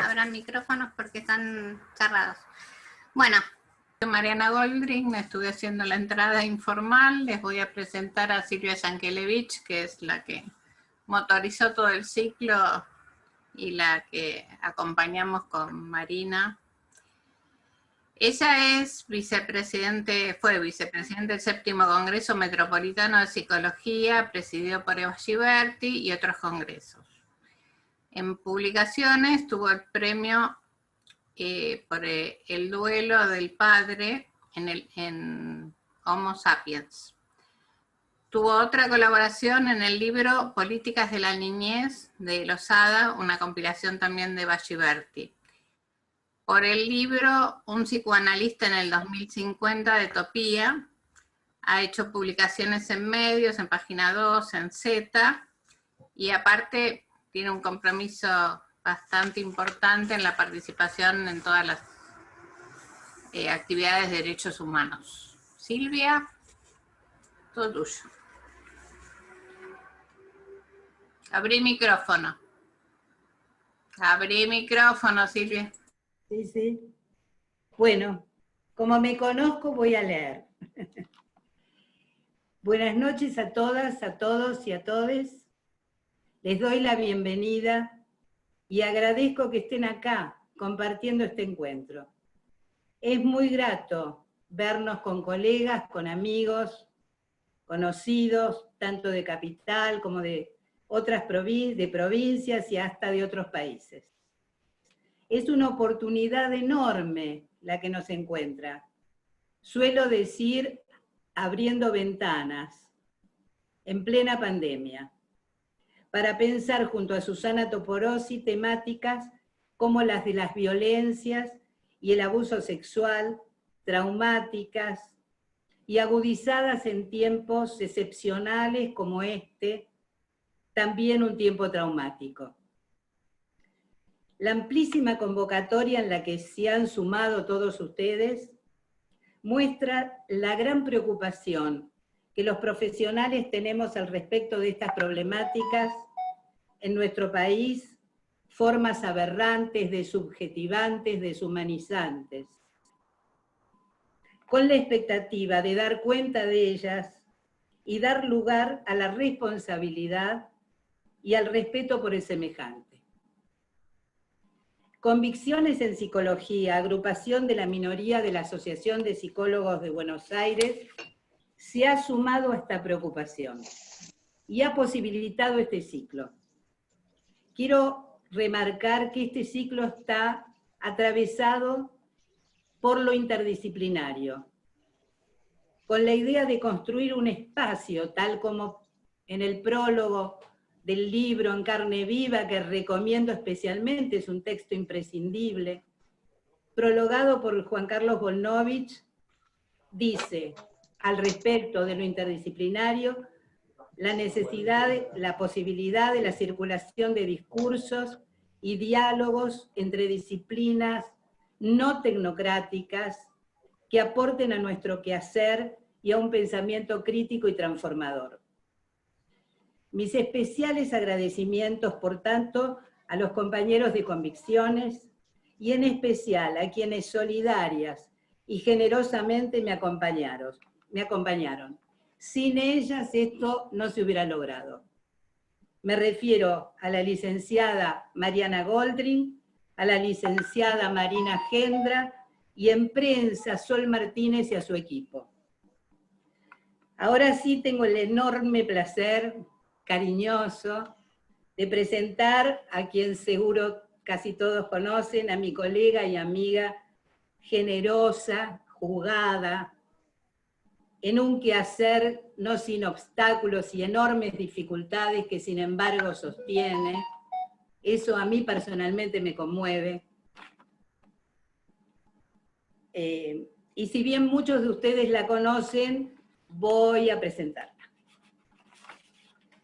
abran micrófonos porque están cerrados. Bueno, soy Mariana Goldring, estuve haciendo la entrada informal. Les voy a presentar a Silvia Yankelevich, que es la que motorizó todo el ciclo y la que acompañamos con Marina. Ella es fue vicepresidente del 7º Congreso Metropolitano de Psicología, presidido por Eva Giberti y otros congresos. En publicaciones tuvo el premio por el duelo del padre en Homo Sapiens. Tuvo otra colaboración en el libro Políticas de la Niñez de Lozada, una compilación también de Eva Giberti. Por el libro Un psicoanalista en el 2050 de Topía, ha hecho publicaciones en medios, en Página 2, en Z, y aparte tiene un compromiso bastante importante en la participación en todas las actividades de derechos humanos. Silvia, todo tuyo. Abrí micrófono. Abrí micrófono, Silvia. Sí, sí. Bueno, como me conozco, voy a leer. Buenas noches a todas, a todos y a todes. Les doy la bienvenida y agradezco que estén acá compartiendo este encuentro. Es muy grato vernos con colegas, con amigos, conocidos, tanto de Capital como de otras provincias y hasta de otros países. Es una oportunidad enorme la que nos encuentra. Suelo decir, abriendo ventanas, en plena pandemia, para pensar junto a Susana Toporossi temáticas como las de las violencias y el abuso sexual, traumáticas y agudizadas en tiempos excepcionales como este, también un tiempo traumático. La amplísima convocatoria en la que se han sumado todos ustedes muestra la gran preocupación que los profesionales tenemos al respecto de estas problemáticas en nuestro país, formas aberrantes, desubjetivantes, deshumanizantes, con la expectativa de dar cuenta de ellas y dar lugar a la responsabilidad y al respeto por el semejante. Convicciones en Psicología, agrupación de la minoría de la Asociación de Psicólogos de Buenos Aires, se ha sumado a esta preocupación y ha posibilitado este ciclo. Quiero remarcar que este ciclo está atravesado por lo interdisciplinario, con la idea de construir un espacio, tal como en el prólogo del libro En carne viva, que recomiendo especialmente, es un texto imprescindible, prologado por Juan Carlos Volnovich, dice, al respecto de lo interdisciplinario, la necesidad, la posibilidad de la circulación de discursos y diálogos entre disciplinas no tecnocráticas que aporten a nuestro quehacer y a un pensamiento crítico y transformador. Mis especiales agradecimientos, por tanto, a los compañeros de Convicciones y en especial a quienes solidarias y generosamente me acompañaron. Sin ellas esto no se hubiera logrado. Me refiero a la licenciada Mariana Goldring, a la licenciada Marina Gendra y en prensa Sol Martínez y a su equipo. Ahora sí tengo el enorme placer cariñoso de presentar a quien seguro casi todos conocen, a mi colega y amiga generosa, jugada, en un quehacer no sin obstáculos y enormes dificultades que sin embargo sostiene. Eso a mí personalmente me conmueve. Y si bien muchos de ustedes la conocen, voy a presentarla.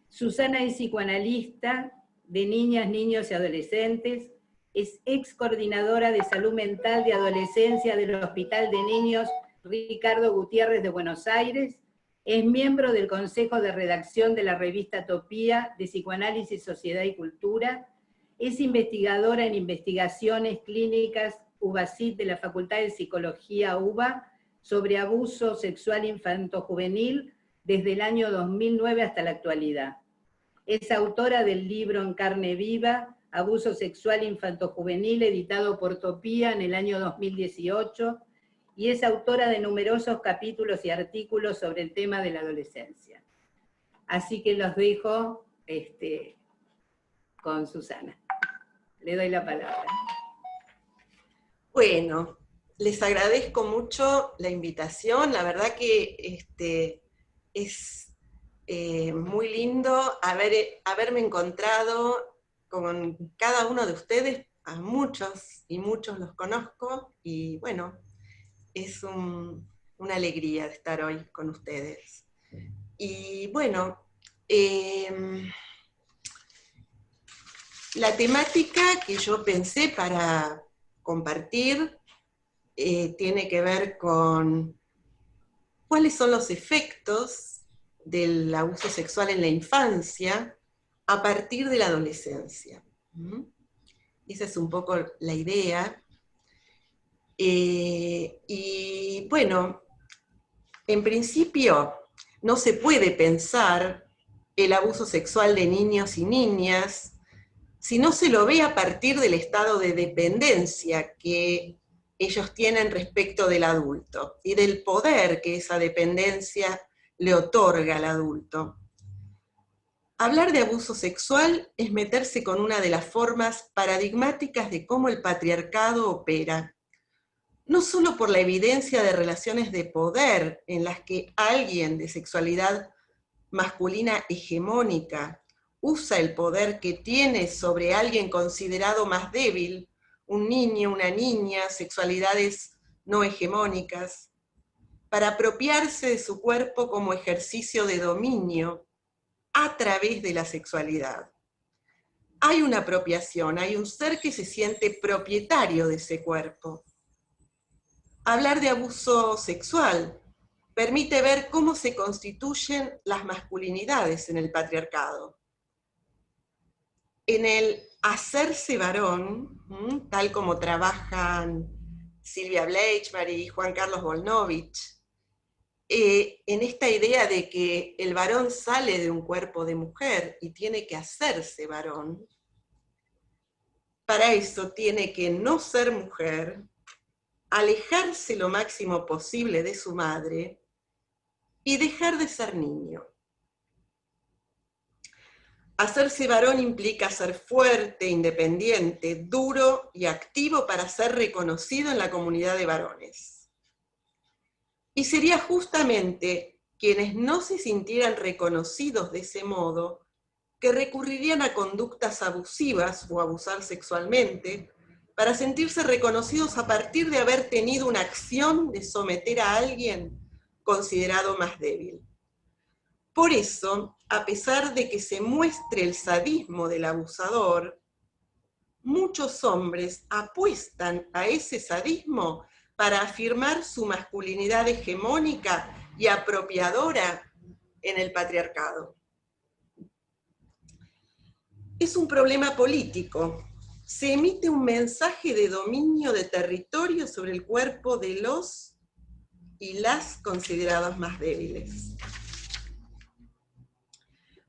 Susana es psicoanalista de niñas, niños y adolescentes, es ex coordinadora de salud mental de adolescencia del Hospital de Niños Ricardo Gutiérrez de Buenos Aires, es miembro del Consejo de Redacción de la revista Topía de Psicoanálisis, Sociedad y Cultura, Es investigadora en investigaciones clínicas UBACIT de la Facultad de Psicología UBA sobre abuso sexual infanto-juvenil desde el año 2009 hasta la actualidad. Es autora del libro En carne viva, Abuso sexual infanto-juvenil, editado por Topía en el año 2018, y es autora de numerosos capítulos y artículos sobre el tema de la adolescencia. Así que los dejo con Susana. Le doy la palabra. Bueno, les agradezco mucho la invitación. La verdad que es muy lindo haberme encontrado con cada uno de ustedes. A muchos y muchos los conozco, y bueno, es una alegría estar hoy con ustedes. Y bueno, la temática que yo pensé para compartir tiene que ver con cuáles son los efectos del abuso sexual en la infancia a partir de la adolescencia. Esa es un poco la idea. Y bueno, en principio no se puede pensar el abuso sexual de niños y niñas si no se lo ve a partir del estado de dependencia que ellos tienen respecto del adulto y del poder que esa dependencia le otorga al adulto. Hablar de abuso sexual es meterse con una de las formas paradigmáticas de cómo el patriarcado opera, no solo por la evidencia de relaciones de poder en las que alguien de sexualidad masculina hegemónica usa el poder que tiene sobre alguien considerado más débil, un niño, una niña, sexualidades no hegemónicas, para apropiarse de su cuerpo como ejercicio de dominio a través de la sexualidad. Hay una apropiación, hay un ser que se siente propietario de ese cuerpo. Hablar de abuso sexual permite ver cómo se constituyen las masculinidades en el patriarcado. En el hacerse varón, tal como trabajan Silvia Bleichmar y Juan Carlos Volnovich, en esta idea de que el varón sale de un cuerpo de mujer y tiene que hacerse varón, para eso tiene que no ser mujer, alejarse lo máximo posible de su madre y dejar de ser niño. Hacerse varón implica ser fuerte, independiente, duro y activo para ser reconocido en la comunidad de varones. Y sería justamente quienes no se sintieran reconocidos de ese modo que recurrirían a conductas abusivas o abusar sexualmente para sentirse reconocidos a partir de haber tenido una acción de someter a alguien considerado más débil. Por eso, a pesar de que se muestre el sadismo del abusador, muchos hombres apuestan a ese sadismo para afirmar su masculinidad hegemónica y apropiadora en el patriarcado. Es un problema político. Se emite un mensaje de dominio de territorio sobre el cuerpo de los y las considerados más débiles.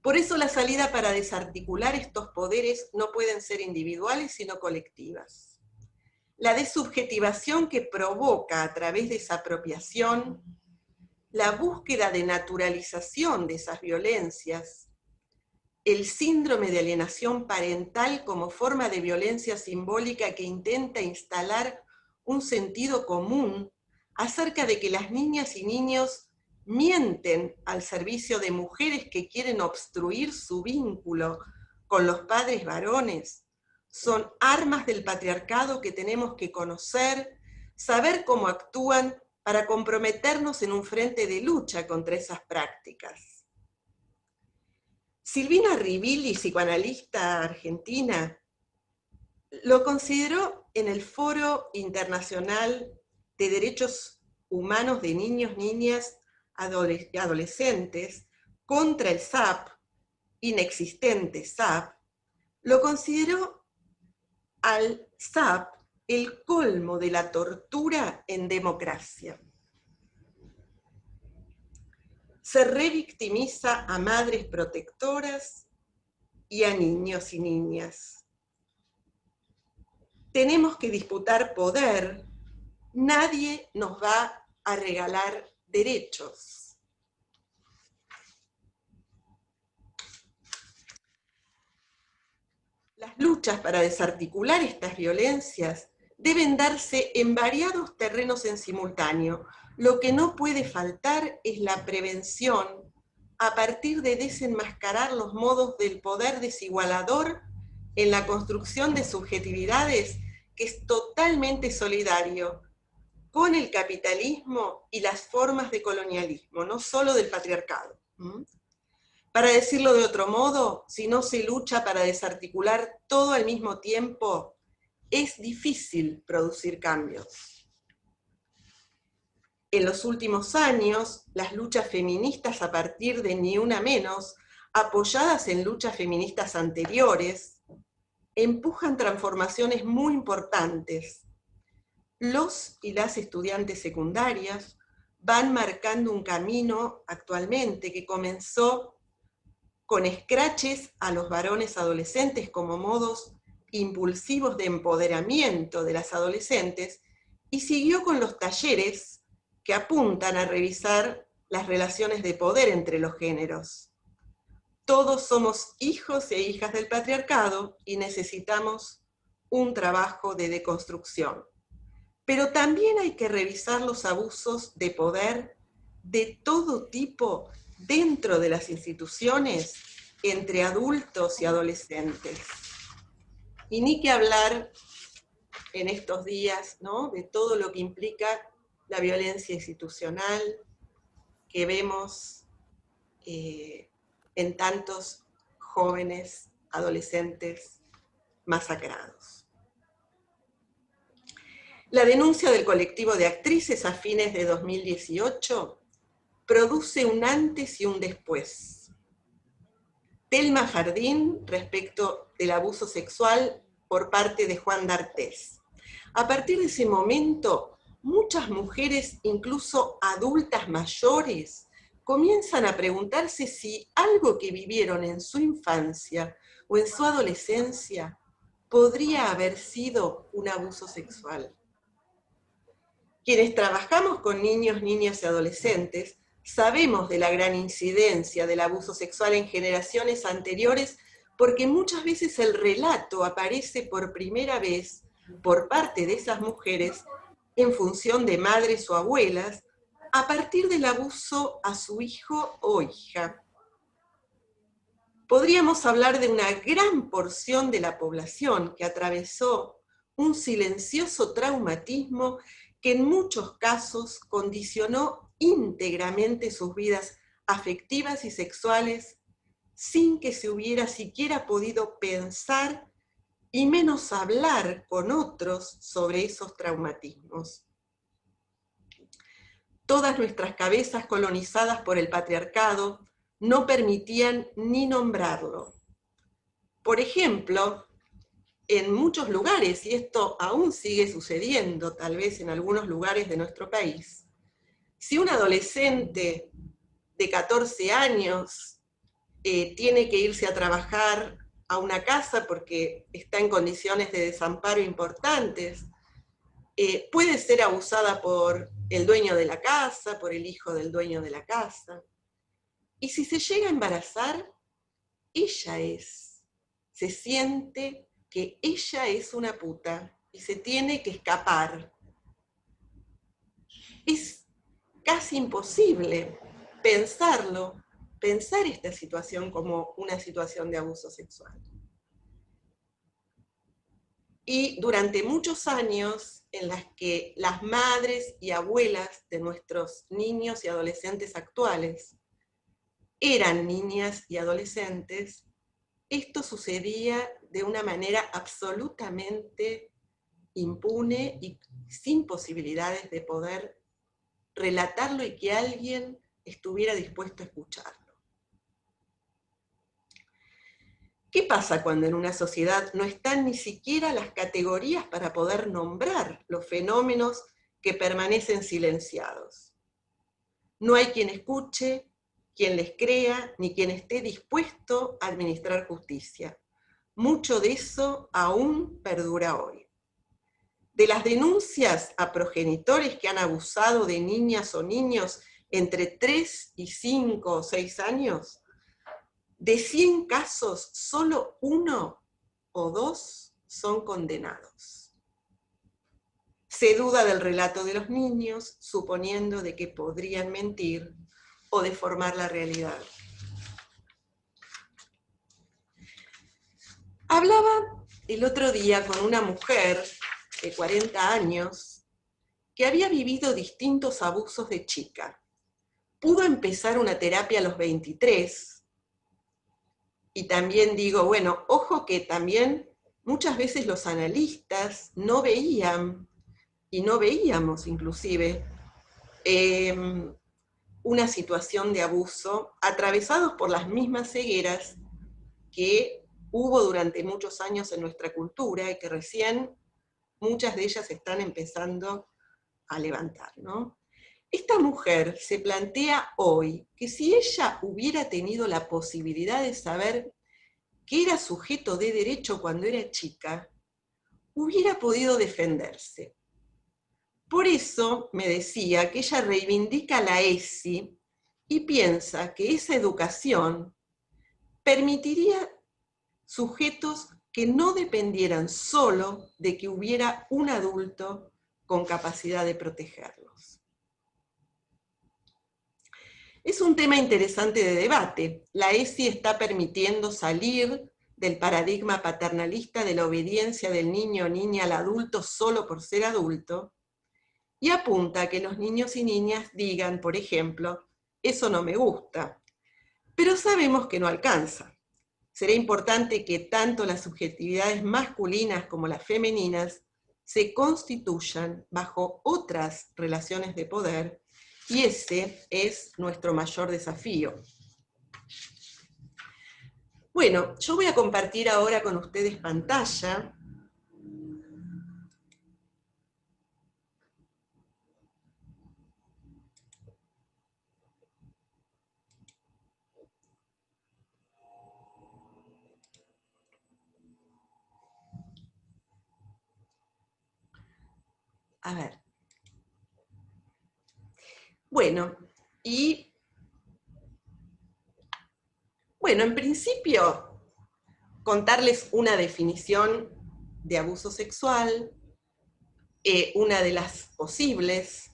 Por eso la salida para desarticular estos poderes no pueden ser individuales, sino colectivas. La desubjetivación que provoca a través de esa apropiación, la búsqueda de naturalización de esas violencias, el síndrome de alienación parental como forma de violencia simbólica que intenta instalar un sentido común acerca de que las niñas y niños mienten al servicio de mujeres que quieren obstruir su vínculo con los padres varones, son armas del patriarcado que tenemos que conocer, saber cómo actúan para comprometernos en un frente de lucha contra esas prácticas. Silvina Rivilli, psicoanalista argentina, lo consideró en el Foro Internacional de Derechos Humanos de Niños, Niñas y Adolescentes contra el SAP, inexistente SAP, lo consideró al SAP el colmo de la tortura en democracia. Se revictimiza a madres protectoras y a niños y niñas. Tenemos que disputar poder, nadie nos va a regalar derechos. Las luchas para desarticular estas violencias deben darse en variados terrenos en simultáneo. Lo que no puede faltar es la prevención a partir de desenmascarar los modos del poder desigualador en la construcción de subjetividades que es totalmente solidario con el capitalismo y las formas de colonialismo, no solo del patriarcado. Para decirlo de otro modo, si no se lucha para desarticular todo al mismo tiempo, es difícil producir cambios. En los últimos años, las luchas feministas a partir de Ni Una Menos, apoyadas en luchas feministas anteriores, empujan transformaciones muy importantes. Los y las estudiantes secundarias van marcando un camino actualmente que comenzó con escraches a los varones adolescentes como modos impulsivos de empoderamiento de las adolescentes, y siguió con los talleres que apuntan a revisar las relaciones de poder entre los géneros. Todos somos hijos e hijas del patriarcado y necesitamos un trabajo de deconstrucción. Pero también hay que revisar los abusos de poder de todo tipo dentro de las instituciones, entre adultos y adolescentes. Y ni que hablar en estos días, ¿no?, de todo lo que implica la violencia institucional que vemos en tantos jóvenes, adolescentes masacrados. La denuncia del colectivo de actrices a fines de 2018 produce un antes y un después. Telma Fardín respecto del abuso sexual por parte de Juan D'Artés. A partir de ese momento, muchas mujeres, incluso adultas mayores, comienzan a preguntarse si algo que vivieron en su infancia o en su adolescencia podría haber sido un abuso sexual. Quienes trabajamos con niños, niñas y adolescentes, sabemos de la gran incidencia del abuso sexual en generaciones anteriores, porque muchas veces el relato aparece por primera vez por parte de esas mujeres en función de madres o abuelas, a partir del abuso a su hijo o hija. Podríamos hablar de una gran porción de la población que atravesó un silencioso traumatismo que en muchos casos condicionó íntegramente sus vidas afectivas y sexuales sin que se hubiera siquiera podido pensar y menos hablar con otros sobre esos traumatismos. Todas nuestras cabezas colonizadas por el patriarcado no permitían ni nombrarlo. Por ejemplo, en muchos lugares, y esto aún sigue sucediendo tal vez en algunos lugares de nuestro país, si un adolescente de 14 años tiene que irse a trabajar a una casa porque está en condiciones de desamparo importantes, puede ser abusada por el dueño de la casa, por el hijo del dueño de la casa. Y si se llega a embarazar, se siente que ella es una puta y se tiene que escapar. Es casi imposible pensar esta situación como una situación de abuso sexual. Y durante muchos años en las que las madres y abuelas de nuestros niños y adolescentes actuales eran niñas y adolescentes, esto sucedía de una manera absolutamente impune y sin posibilidades de poder relatarlo y que alguien estuviera dispuesto a escucharlo. ¿Qué pasa cuando en una sociedad no están ni siquiera las categorías para poder nombrar los fenómenos que permanecen silenciados? No hay quien escuche, quien les crea, ni quien esté dispuesto a administrar justicia. Mucho de eso aún perdura hoy. De las denuncias a progenitores que han abusado de niñas o niños entre 3 y 5 o 6 años, de 100 casos, solo 1 o 2 son condenados. Se duda del relato de los niños, suponiendo de que podrían mentir o deformar la realidad. Hablaba el otro día con una mujer de 40 años que había vivido distintos abusos de chica. Pudo empezar una terapia a los 23, y también digo, bueno, ojo que también muchas veces los analistas no veían, y no veíamos inclusive, una situación de abuso atravesados por las mismas cegueras que hubo durante muchos años en nuestra cultura y que recién muchas de ellas están empezando a levantar, ¿no? Esta mujer se plantea hoy que si ella hubiera tenido la posibilidad de saber que era sujeto de derecho cuando era chica, hubiera podido defenderse. Por eso me decía que ella reivindica la ESI y piensa que esa educación permitiría sujetos que no dependieran solo de que hubiera un adulto con capacidad de protegerlos. Es un tema interesante de debate. La ESI está permitiendo salir del paradigma paternalista de la obediencia del niño o niña al adulto solo por ser adulto, y apunta a que los niños y niñas digan, por ejemplo, eso no me gusta, pero sabemos que no alcanza. Será importante que tanto las subjetividades masculinas como las femeninas se constituyan bajo otras relaciones de poder, y ese es nuestro mayor desafío. Bueno, yo voy a compartir ahora con ustedes pantalla. A ver. Bueno, en principio, contarles una definición de abuso sexual, una de las posibles,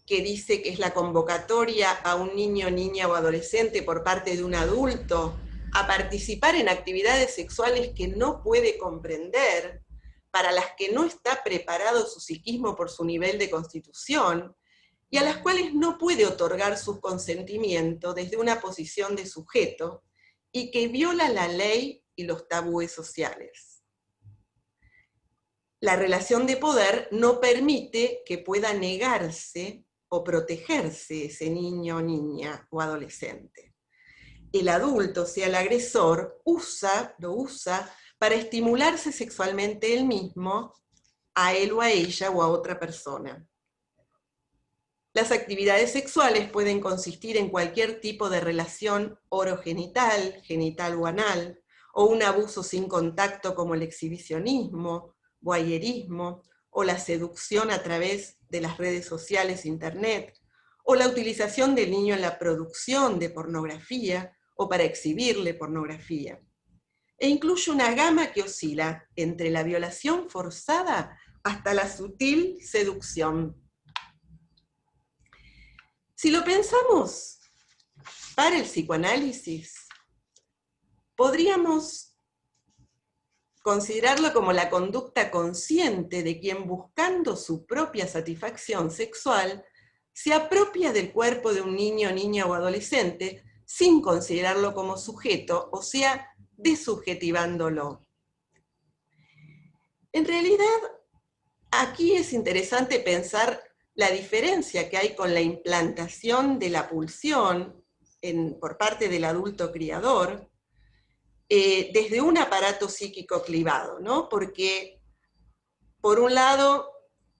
que dice que es la convocatoria a un niño, niña o adolescente por parte de un adulto a participar en actividades sexuales que no puede comprender, para las que no está preparado su psiquismo por su nivel de constitución, y a las cuales no puede otorgar su consentimiento desde una posición de sujeto, y que viola la ley y los tabúes sociales. La relación de poder no permite que pueda negarse o protegerse ese niño, niña o adolescente. El adulto, sea el agresor, lo usa para estimularse sexualmente él mismo, a él o a ella o a otra persona. Las actividades sexuales pueden consistir en cualquier tipo de relación orogenital, genital o anal, o un abuso sin contacto como el exhibicionismo, voyerismo, o la seducción a través de las redes sociales, internet, o la utilización del niño en la producción de pornografía o para exhibirle pornografía. E incluye una gama que oscila entre la violación forzada hasta la sutil seducción. Si lo pensamos para el psicoanálisis, podríamos considerarlo como la conducta consciente de quien, buscando su propia satisfacción sexual, se apropia del cuerpo de un niño, niña o adolescente sin considerarlo como sujeto, o sea, desubjetivándolo. En realidad, aquí es interesante pensar la diferencia que hay con la implantación de la pulsión por parte del adulto criador, desde un aparato psíquico clivado, ¿no? Porque, por un lado,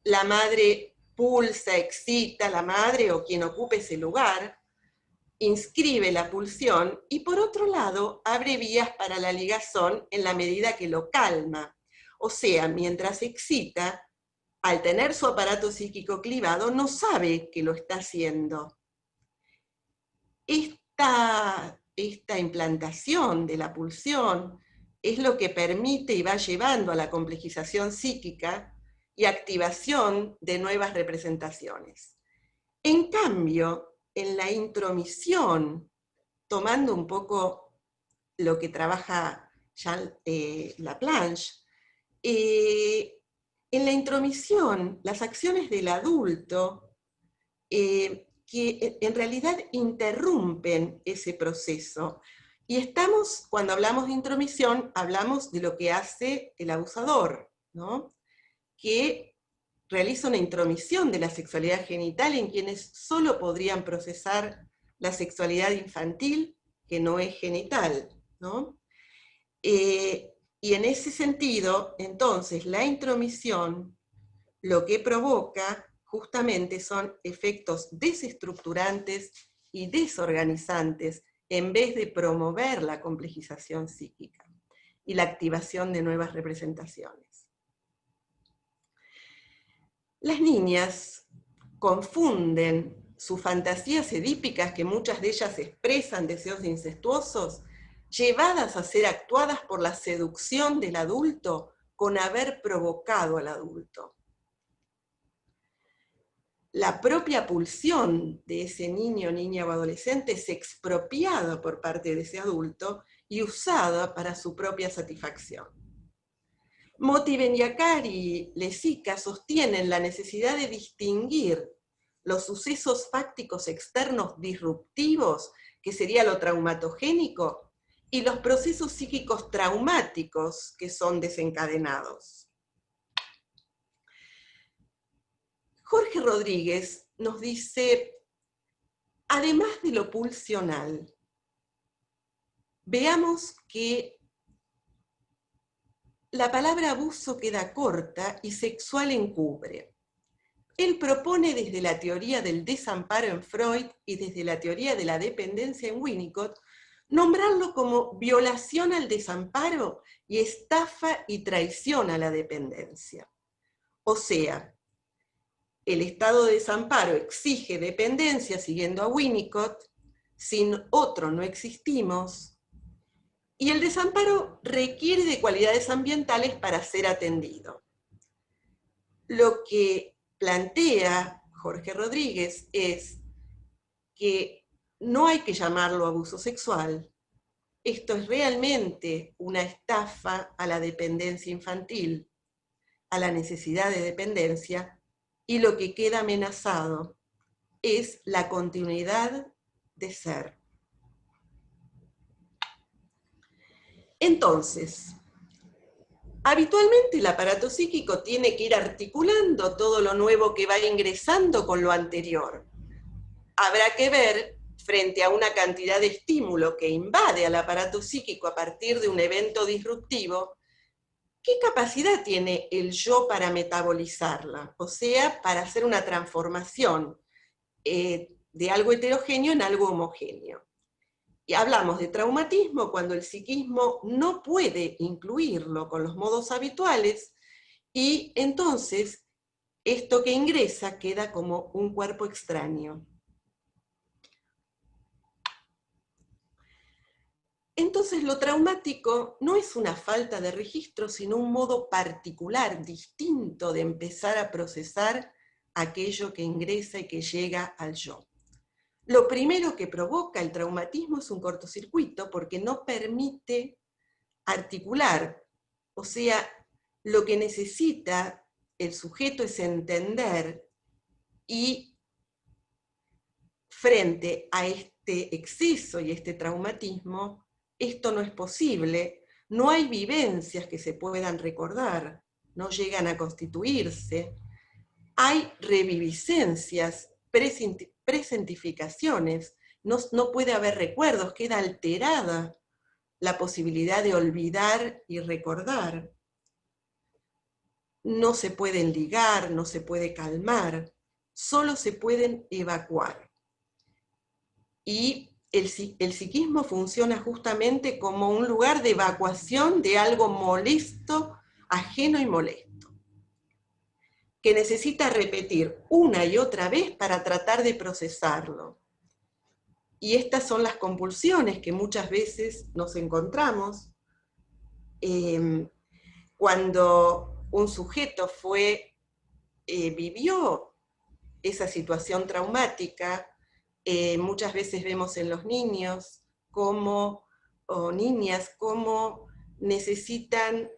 la madre pulsa, excita, la madre o quien ocupe ese lugar, inscribe la pulsión, y por otro lado, abre vías para la ligazón en la medida que lo calma. O sea, mientras excita, al tener su aparato psíquico clivado, no sabe que lo está haciendo. Esta implantación de la pulsión es lo que permite y va llevando a la complejización psíquica y activación de nuevas representaciones. En cambio, en la intromisión, tomando un poco lo que trabaja Jean Laplanche, en la intromisión, las acciones del adulto que en realidad interrumpen ese proceso. Y cuando hablamos de intromisión, hablamos de lo que hace el abusador, ¿no? Que realiza una intromisión de la sexualidad genital en quienes solo podrían procesar la sexualidad infantil, que no es genital, ¿no? Y en ese sentido, entonces, la intromisión lo que provoca justamente son efectos desestructurantes y desorganizantes en vez de promover la complejización psíquica y la activación de nuevas representaciones. Las niñas confunden sus fantasías edípicas, que muchas de ellas expresan deseos incestuosos, llevadas a ser actuadas por la seducción del adulto, con haber provocado al adulto. La propia pulsión de ese niño, niña o adolescente es expropiada por parte de ese adulto y usada para su propia satisfacción. Motiven-Yakar y Lesica sostienen la necesidad de distinguir los sucesos fácticos externos disruptivos, que sería lo traumatogénico, y los procesos psíquicos traumáticos, que son desencadenados. Jorge Rodríguez nos dice, además de lo pulsional, veamos que la palabra abuso queda corta y sexual encubre. Él propone desde la teoría del desamparo en Freud y desde la teoría de la dependencia en Winnicott, nombrarlo como violación al desamparo y estafa y traición a la dependencia. O sea, el estado de desamparo exige dependencia, siguiendo a Winnicott, sin otro no existimos, y el desamparo requiere de cualidades ambientales para ser atendido. Lo que plantea Jorge Rodríguez es que no hay que llamarlo abuso sexual, esto es realmente una estafa a la dependencia infantil, a la necesidad de dependencia, y lo que queda amenazado es la continuidad de ser. Entonces, habitualmente el aparato psíquico tiene que ir articulando todo lo nuevo que va ingresando con lo anterior. Habrá que ver, frente a una cantidad de estímulo que invade al aparato psíquico a partir de un evento disruptivo, ¿qué capacidad tiene el yo para metabolizarla? O sea, para hacer una transformación de algo heterogéneo en algo homogéneo. Y hablamos de traumatismo cuando el psiquismo no puede incluirlo con los modos habituales, y entonces esto que ingresa queda como un cuerpo extraño. Entonces lo traumático no es una falta de registro, sino un modo particular, distinto de empezar a procesar aquello que ingresa y que llega al yo. Lo primero que provoca el traumatismo es un cortocircuito, porque no permite articular. O sea, lo que necesita el sujeto es entender, y frente a este exceso y este traumatismo, esto no es posible, no hay vivencias que se puedan recordar, no llegan a constituirse, hay reviviscencias, presentificaciones, no puede haber recuerdos, queda alterada la posibilidad de olvidar y recordar. No se pueden ligar, no se puede calmar, solo se pueden evacuar. Y el psiquismo funciona justamente como un lugar de evacuación de algo molesto, ajeno y molesto, que necesita repetir una y otra vez para tratar de procesarlo. Y estas son las compulsiones que muchas veces nos encontramos cuando un sujeto vivió esa situación traumática. Muchas veces vemos en los niños o niñas cómo necesitan,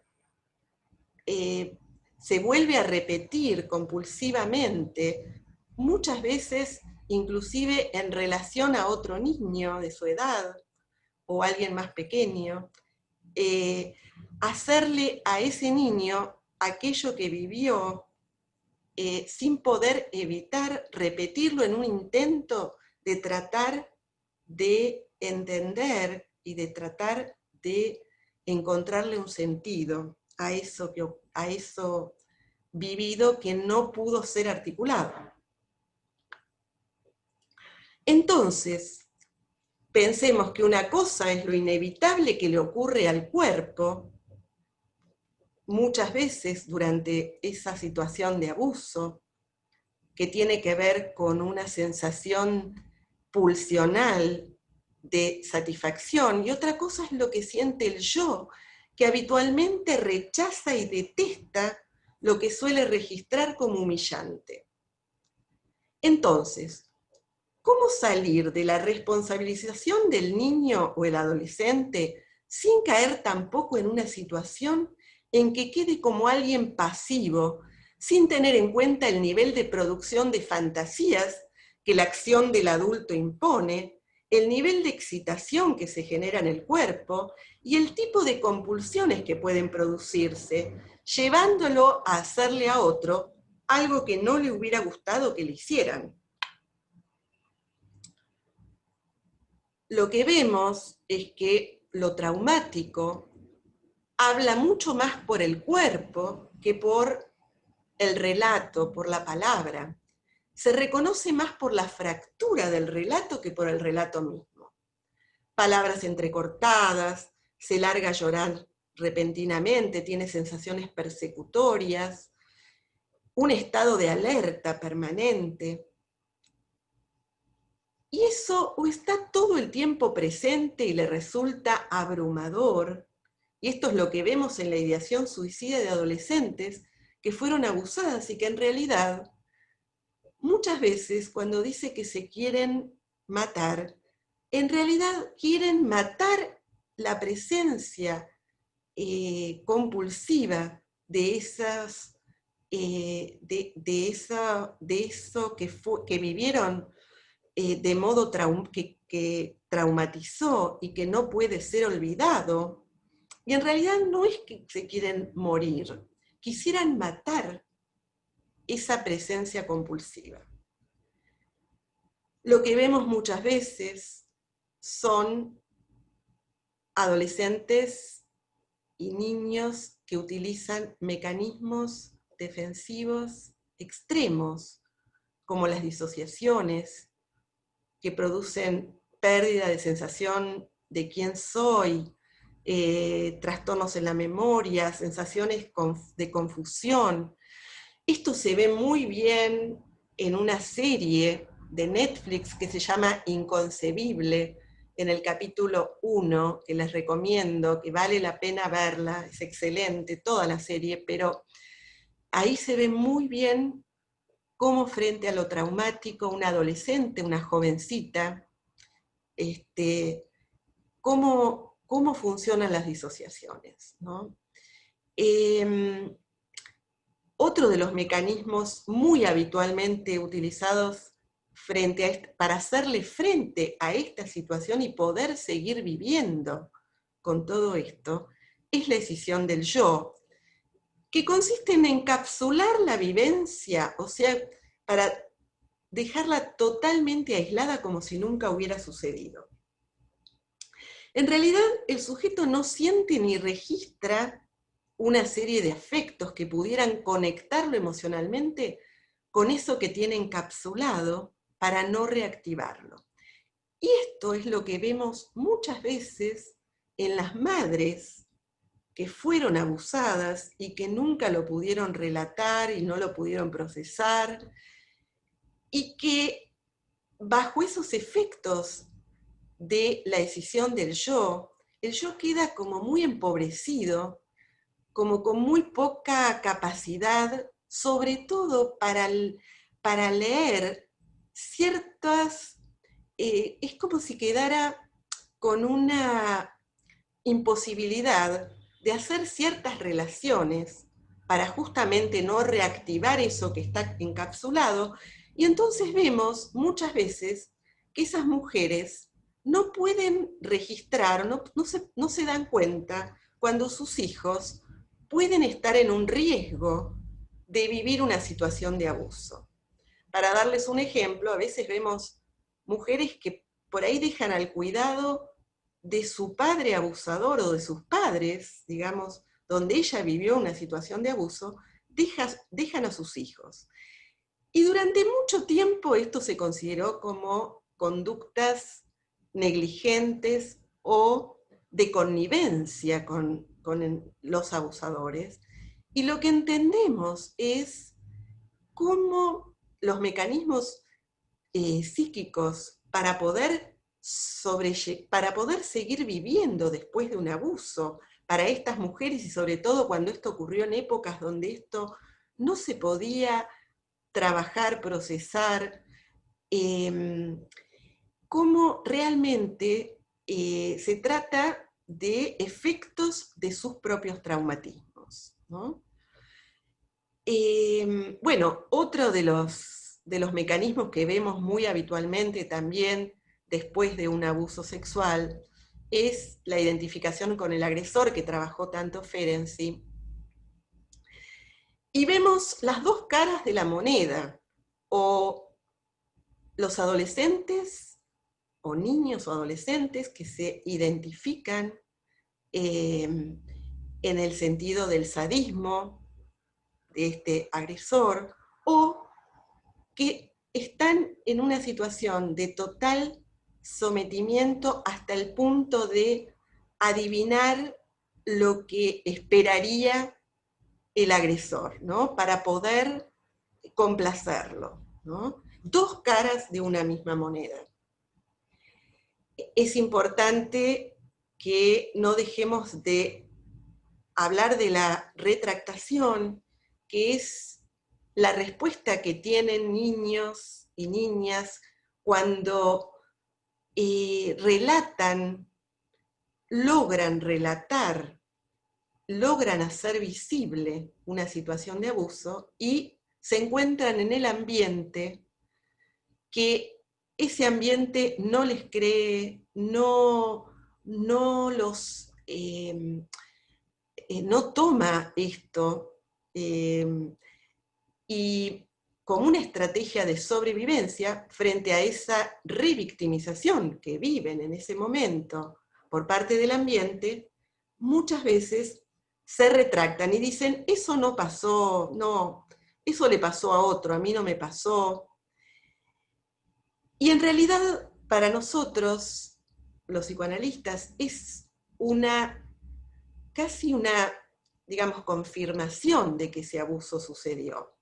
se vuelve a repetir compulsivamente, muchas veces inclusive en relación a otro niño de su edad o alguien más pequeño, hacerle a ese niño aquello que vivió sin poder evitar repetirlo en un intento de tratar de entender y de tratar de encontrarle un sentido a eso vivido que no pudo ser articulado. Entonces, pensemos que una cosa es lo inevitable que le ocurre al cuerpo, muchas veces durante esa situación de abuso, que tiene que ver con una sensación pulsional de satisfacción, y otra cosa es lo que siente el yo, que habitualmente rechaza y detesta lo que suele registrar como humillante. Entonces, ¿cómo salir de la responsabilización del niño o el adolescente sin caer tampoco en una situación en que quede como alguien pasivo, sin tener en cuenta el nivel de producción de fantasías que la acción del adulto impone, el nivel de excitación que se genera en el cuerpo y el tipo de compulsiones que pueden producirse, llevándolo a hacerle a otro algo que no le hubiera gustado que le hicieran? Lo que vemos es que lo traumático habla mucho más por el cuerpo que por el relato, por la palabra. Se reconoce más por la fractura del relato que por el relato mismo. Palabras entrecortadas, se larga a llorar repentinamente, tiene sensaciones persecutorias, un estado de alerta permanente. Y eso o está todo el tiempo presente y le resulta abrumador, y esto es lo que vemos en la ideación suicida de adolescentes que fueron abusadas y que en realidad, muchas veces cuando dice que se quieren matar, en realidad quieren matar la presencia compulsiva de eso que vivieron de modo que traumatizó y que no puede ser olvidado. Y en realidad no es que se quieren morir, quisieran matar esa presencia compulsiva. Lo que vemos muchas veces son adolescentes y niños que utilizan mecanismos defensivos extremos, como las disociaciones, que producen pérdida de sensación de quién soy, trastornos en la memoria, sensaciones de confusión. Esto se ve muy bien en una serie de Netflix que se llama Inconcebible, en el capítulo 1, que les recomiendo, que vale la pena verla, es excelente toda la serie, pero ahí se ve muy bien cómo frente a lo traumático, una adolescente, una jovencita, cómo funcionan las disociaciones, ¿no? Otro de los mecanismos muy habitualmente utilizados para hacerle frente a esta situación y poder seguir viviendo con todo esto, es la escisión del yo, que consiste en encapsular la vivencia, o sea, para dejarla totalmente aislada como si nunca hubiera sucedido. En realidad, el sujeto no siente ni registra una serie de afectos que pudieran conectarlo emocionalmente con eso que tiene encapsulado para no reactivarlo. Y esto es lo que vemos muchas veces en las madres que fueron abusadas y que nunca lo pudieron relatar y no lo pudieron procesar, y que bajo esos efectos de la decisión del yo, el yo queda como muy empobrecido, como con muy poca capacidad, sobre todo para leer ciertas, es como si quedara con una imposibilidad de hacer ciertas relaciones para justamente no reactivar eso que está encapsulado, y entonces vemos muchas veces que esas mujeres no pueden registrar, no se dan cuenta cuando sus hijos pueden estar en un riesgo de vivir una situación de abuso. Para darles un ejemplo, a veces vemos mujeres que por ahí dejan al cuidado de su padre abusador o de sus padres, digamos, donde ella vivió una situación de abuso, dejan a sus hijos. Y durante mucho tiempo esto se consideró como conductas negligentes o de connivencia con los abusadores. Y lo que entendemos es cómo los mecanismos psíquicos para poder seguir viviendo después de un abuso para estas mujeres, y sobre todo cuando esto ocurrió en épocas donde esto no se podía trabajar, procesar, cómo realmente se trata de efectos de sus propios traumatismos, ¿no? Bueno, otro de los mecanismos que vemos muy habitualmente también después de un abuso sexual es la identificación con el agresor, que trabajó tanto Ferenczi. Y vemos las dos caras de la moneda, o los adolescentes, o niños o adolescentes que se identifican en el sentido del sadismo de este agresor, o que están en una situación de total sometimiento hasta el punto de adivinar lo que esperaría el agresor, ¿no? Para poder complacerlo, ¿no? Dos caras de una misma moneda. Es importante que no dejemos de hablar de la retractación, que es la respuesta que tienen niños y niñas cuando logran relatar, logran hacer visible una situación de abuso y se encuentran en el ambiente que ese ambiente no les cree, no toma esto, y como una estrategia de sobrevivencia frente a esa revictimización que viven en ese momento por parte del ambiente, muchas veces se retractan y dicen, eso no pasó, no, eso le pasó a otro, a mí no me pasó. Y en realidad, para nosotros, los psicoanalistas, es casi una, digamos, confirmación de que ese abuso sucedió.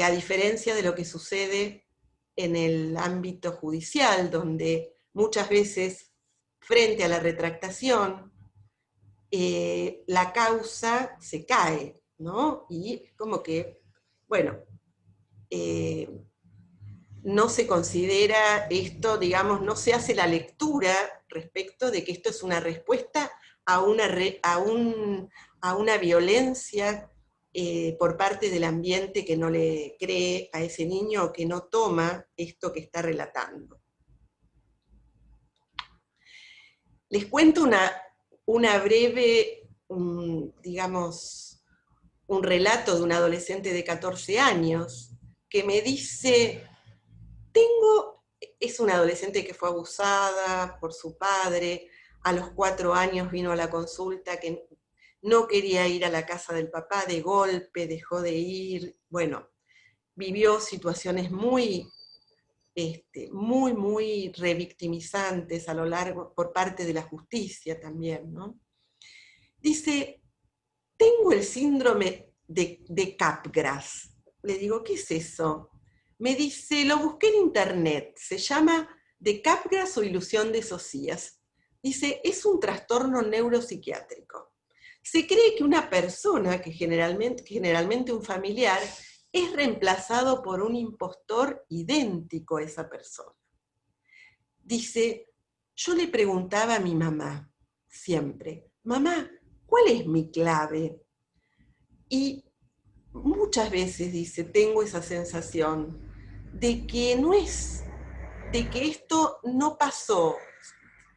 A diferencia de lo que sucede en el ámbito judicial, donde muchas veces, frente a la retractación, la causa se cae, ¿no? Y como que, bueno, no se considera esto, digamos, no se hace la lectura respecto de que esto es una respuesta a una violencia por parte del ambiente que no le cree a ese niño o que no toma esto que está relatando. Les cuento una breve, digamos, un relato de un adolescente de 14 años que me dice, tengo es una adolescente que fue abusada por su padre, a los 4 años vino a la consulta que no quería ir a la casa del papá, de golpe dejó de ir, bueno, vivió situaciones muy revictimizantes a lo largo, por parte de la justicia también, ¿no? Dice, tengo el síndrome de Capgras. Le digo, ¿qué es eso? Me dice, lo busqué en internet, se llama de Capgras o ilusión de Socias. Dice, es un trastorno neuropsiquiátrico. Se cree que una persona, que generalmente un familiar, es reemplazado por un impostor idéntico a esa persona. Dice, yo le preguntaba a mi mamá, siempre, mamá, ¿cuál es mi clave? Y muchas veces, dice, tengo esa sensación de que de que esto no pasó.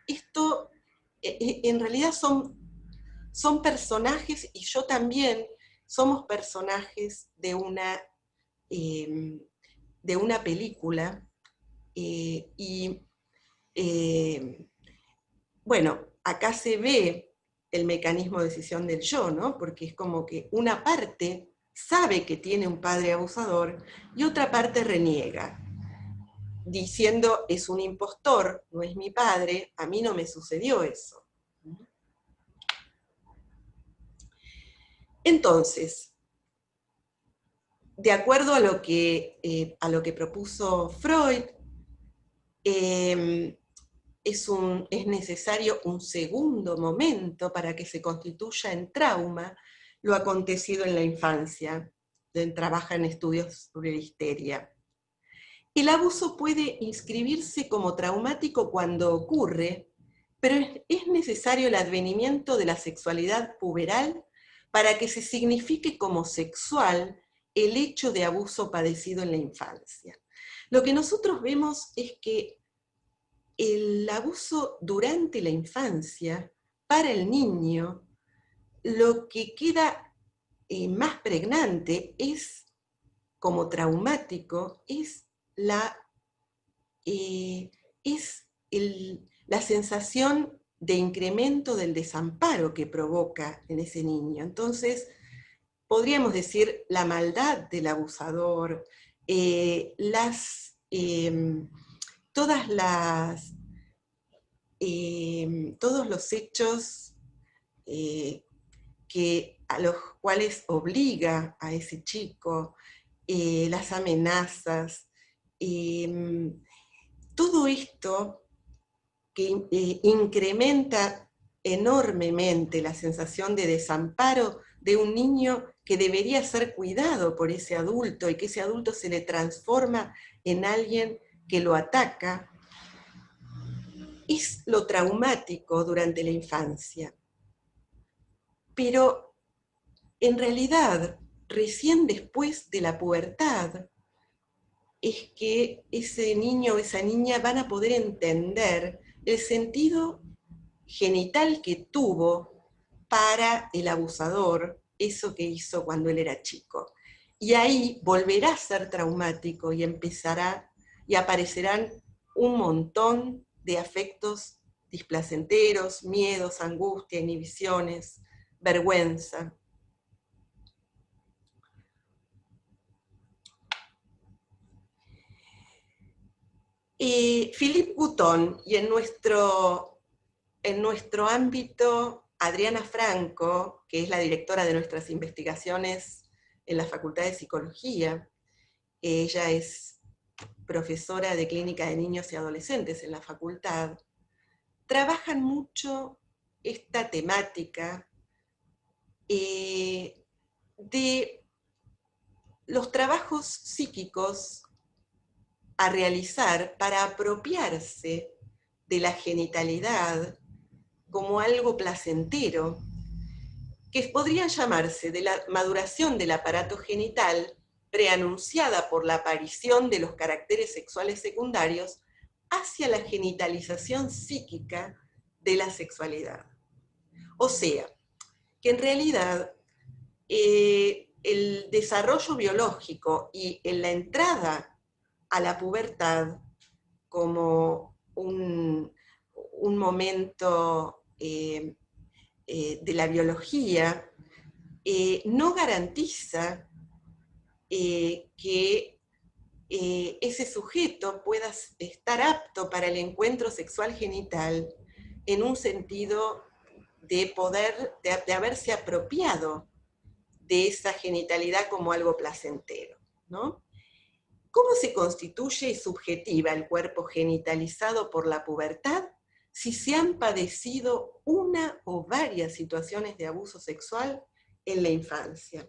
Esto, en realidad son personajes, y yo también, somos personajes de una película, bueno, acá se ve el mecanismo de decisión del yo, ¿no? Porque es como que una parte sabe que tiene un padre abusador y otra parte reniega, diciendo, es un impostor, no es mi padre, a mí no me sucedió eso. Entonces, de acuerdo a lo que propuso Freud, es necesario un segundo momento para que se constituya en trauma lo acontecido en la infancia. Trabaja en estudios sobre la histeria. El abuso puede inscribirse como traumático cuando ocurre, pero es necesario el advenimiento de la sexualidad puberal para que se signifique como sexual el hecho de abuso padecido en la infancia. Lo que nosotros vemos es que el abuso durante la infancia, para el niño, lo que queda más pregnante es, como traumático, es la sensación de incremento del desamparo que provoca en ese niño. Entonces, podríamos decir la maldad del abusador, todos los hechos a los cuales obliga a ese chico, las amenazas, todo esto que incrementa enormemente la sensación de desamparo de un niño que debería ser cuidado por ese adulto y que ese adulto se le transforma en alguien que lo ataca, es lo traumático durante la infancia. Pero en realidad, recién después de la pubertad, es que ese niño o esa niña van a poder entender el sentido genital que tuvo para el abusador, eso que hizo cuando él era chico. Y ahí volverá a ser traumático y aparecerán un montón de afectos displacenteros, miedos, angustia, inhibiciones, vergüenza. Philippe Gutton, y en nuestro ámbito, Adriana Franco, que es la directora de nuestras investigaciones en la Facultad de Psicología, ella es profesora de Clínica de Niños y Adolescentes en la facultad, trabajan mucho esta temática de los trabajos psíquicos a realizar para apropiarse de la genitalidad como algo placentero, que podrían llamarse de la maduración del aparato genital preanunciada por la aparición de los caracteres sexuales secundarios hacia la genitalización psíquica de la sexualidad. O sea, que en realidad el desarrollo biológico y en la entrada a la pubertad como un momento de la biología, no garantiza que ese sujeto pueda estar apto para el encuentro sexual genital en un sentido de haberse apropiado de esa genitalidad como algo placentero, ¿no? ¿Cómo se constituye y subjetiva el cuerpo genitalizado por la pubertad si se han padecido una o varias situaciones de abuso sexual en la infancia?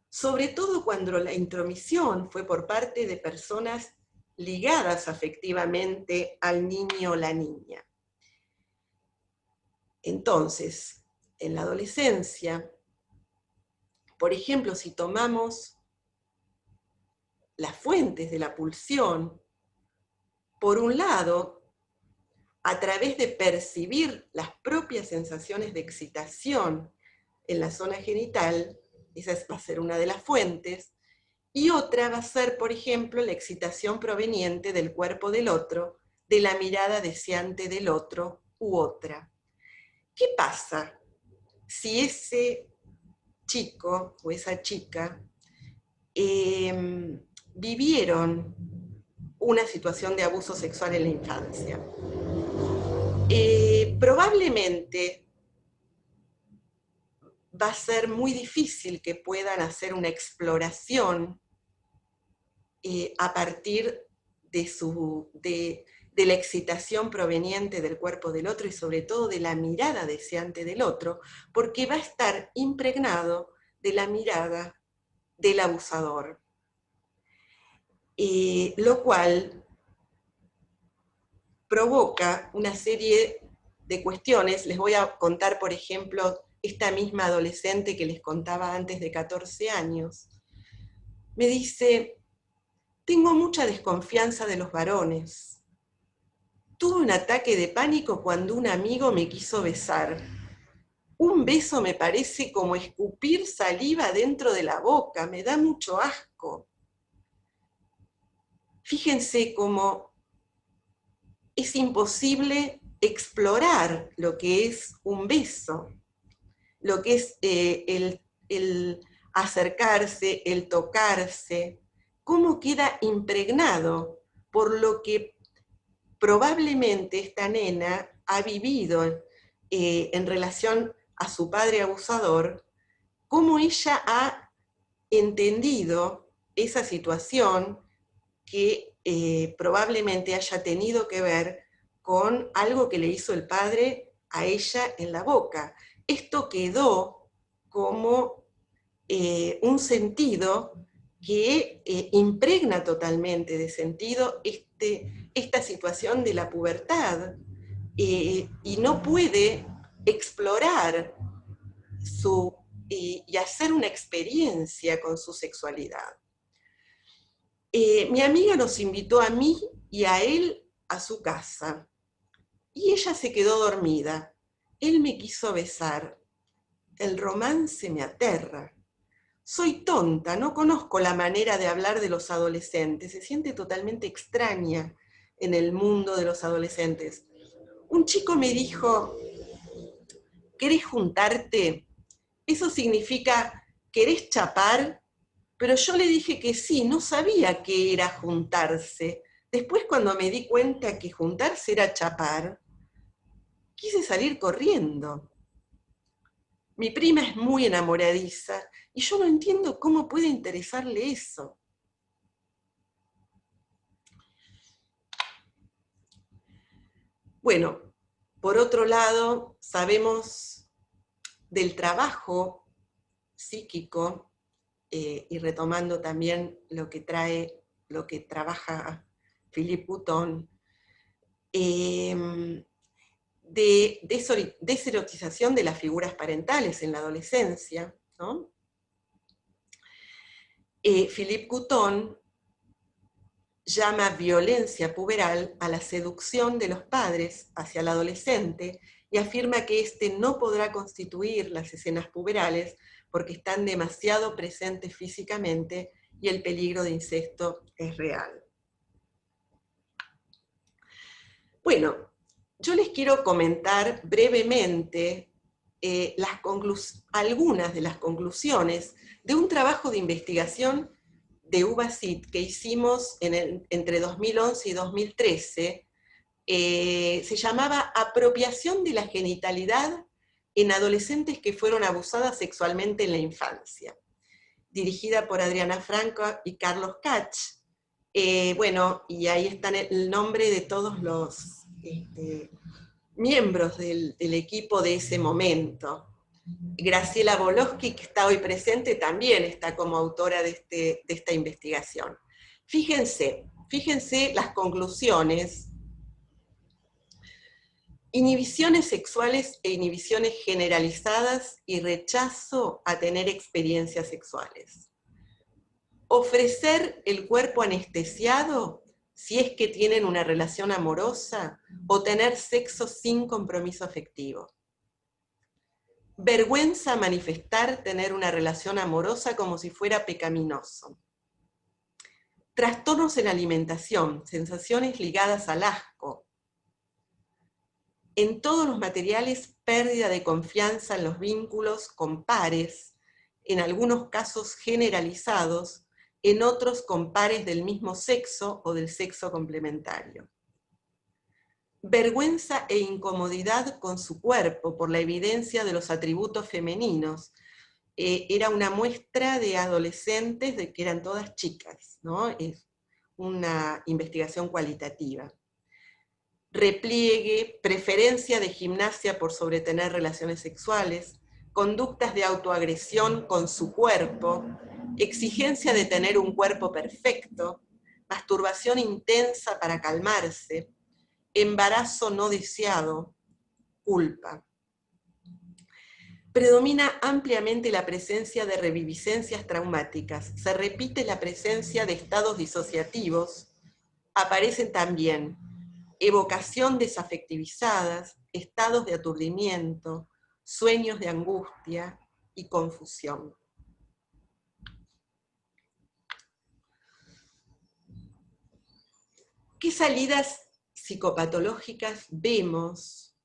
Sobre todo cuando la intromisión fue por parte de personas ligadas afectivamente al niño o la niña. Entonces, en la adolescencia, por ejemplo, si tomamos las fuentes de la pulsión, por un lado, a través de percibir las propias sensaciones de excitación en la zona genital, esa va a ser una de las fuentes, y otra va a ser, por ejemplo, la excitación proveniente del cuerpo del otro, de la mirada deseante del otro u otra. ¿Qué pasa si ese chico o esa chica vivieron una situación de abuso sexual en la infancia? Probablemente va a ser muy difícil que puedan hacer una exploración a partir de la excitación proveniente del cuerpo del otro y sobre todo de la mirada deseante del otro, porque va a estar impregnado de la mirada del abusador. Lo cual provoca una serie de cuestiones. Les voy a contar, por ejemplo, esta misma adolescente que les contaba antes de 14 años. Me dice: tengo mucha desconfianza de los varones. Tuve un ataque de pánico cuando un amigo me quiso besar. Un beso me parece como escupir saliva dentro de la boca, me da mucho asco. Fíjense cómo es imposible explorar lo que es un beso, lo que es el acercarse, el tocarse, cómo queda impregnado por lo que probablemente esta nena ha vivido en relación a su padre abusador, cómo ella ha entendido esa situación que probablemente haya tenido que ver con algo que le hizo el padre a ella en la boca. Esto quedó como un sentido que impregna totalmente de sentido esta situación de la pubertad y no puede explorar y hacer una experiencia con su sexualidad. Mi amiga nos invitó a mí y a él a su casa, y ella se quedó dormida. Él me quiso besar. El romance me aterra. Soy tonta, no conozco la manera de hablar de los adolescentes, se siente totalmente extraña en el mundo de los adolescentes. Un chico me dijo: ¿querés juntarte? Eso significa, ¿querés chapar? Pero yo le dije que sí, no sabía qué era juntarse. Después, cuando me di cuenta que juntarse era chapar, quise salir corriendo. Mi prima es muy enamoradiza y yo no entiendo cómo puede interesarle eso. Bueno, por otro lado, sabemos del trabajo psíquico, y retomando también lo que trabaja Philippe Couton, de deserotización de las figuras parentales en la adolescencia, ¿no? Philippe Couton llama violencia puberal a la seducción de los padres hacia el adolescente y afirma que éste no podrá constituir las escenas puberales porque están demasiado presentes físicamente y el peligro de incesto es real. Bueno, yo les quiero comentar brevemente algunas de las conclusiones de un trabajo de investigación de UBASIT que hicimos entre 2011 y 2013, se llamaba Apropiación de la genitalidad en adolescentes que fueron abusadas sexualmente en la infancia, dirigida por Adriana Franco y Carlos Kach. Bueno, y ahí está el nombre de todos los miembros del equipo de ese momento. Graciela Boloski, que está hoy presente, también está como autora de esta investigación. Fíjense las conclusiones. Inhibiciones sexuales e inhibiciones generalizadas y rechazo a tener experiencias sexuales. Ofrecer el cuerpo anestesiado si es que tienen una relación amorosa o tener sexo sin compromiso afectivo. Vergüenza manifestar tener una relación amorosa como si fuera pecaminoso. Trastornos en alimentación, sensaciones ligadas al asco. En todos los materiales, pérdida de confianza en los vínculos con pares, en algunos casos generalizados, en otros con pares del mismo sexo o del sexo complementario. Vergüenza e incomodidad con su cuerpo por la evidencia de los atributos femeninos. Era una muestra de adolescentes de que eran todas chicas, ¿no? Es una investigación cualitativa. Repliegue, preferencia de gimnasia por sobre tener relaciones sexuales, conductas de autoagresión con su cuerpo, exigencia de tener un cuerpo perfecto, masturbación intensa para calmarse, embarazo no deseado, culpa. Predomina ampliamente la presencia de reviviscencias traumáticas, se repite la presencia de estados disociativos, aparecen también evocación desafectivizadas, estados de aturdimiento, sueños de angustia y confusión. ¿Qué salidas psicopatológicas vemos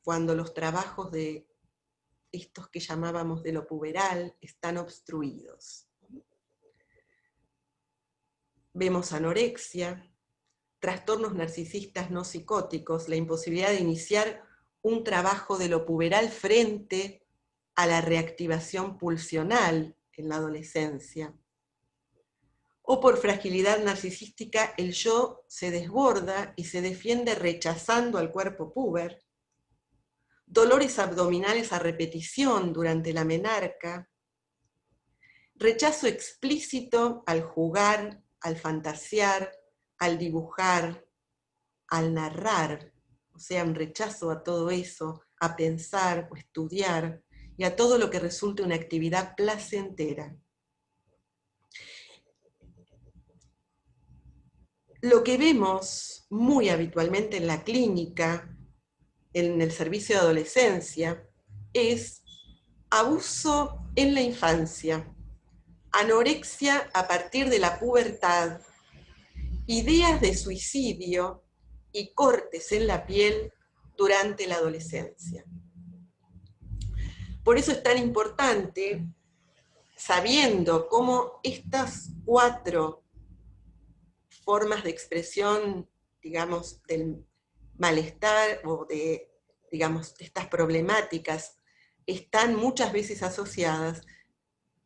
cuando los trabajos de estos que llamábamos de lo puberal están obstruidos? Vemos anorexia, trastornos narcisistas no psicóticos, la imposibilidad de iniciar un trabajo de lo puberal frente a la reactivación pulsional en la adolescencia. O por fragilidad narcisística, el yo se desborda y se defiende rechazando al cuerpo puber. Dolores abdominales a repetición durante la menarca. Rechazo explícito al jugar, al fantasear, al dibujar, al narrar. O sea, un rechazo a todo eso, a pensar o estudiar, y a todo lo que resulte una actividad placentera. Lo que vemos muy habitualmente en la clínica, en el servicio de adolescencia, es abuso en la infancia, anorexia a partir de la pubertad, ideas de suicidio y cortes en la piel durante la adolescencia. Por eso es tan importante, sabiendo cómo estas 4 formas de expresión, digamos, del malestar o de, digamos, estas problemáticas están muchas veces asociadas,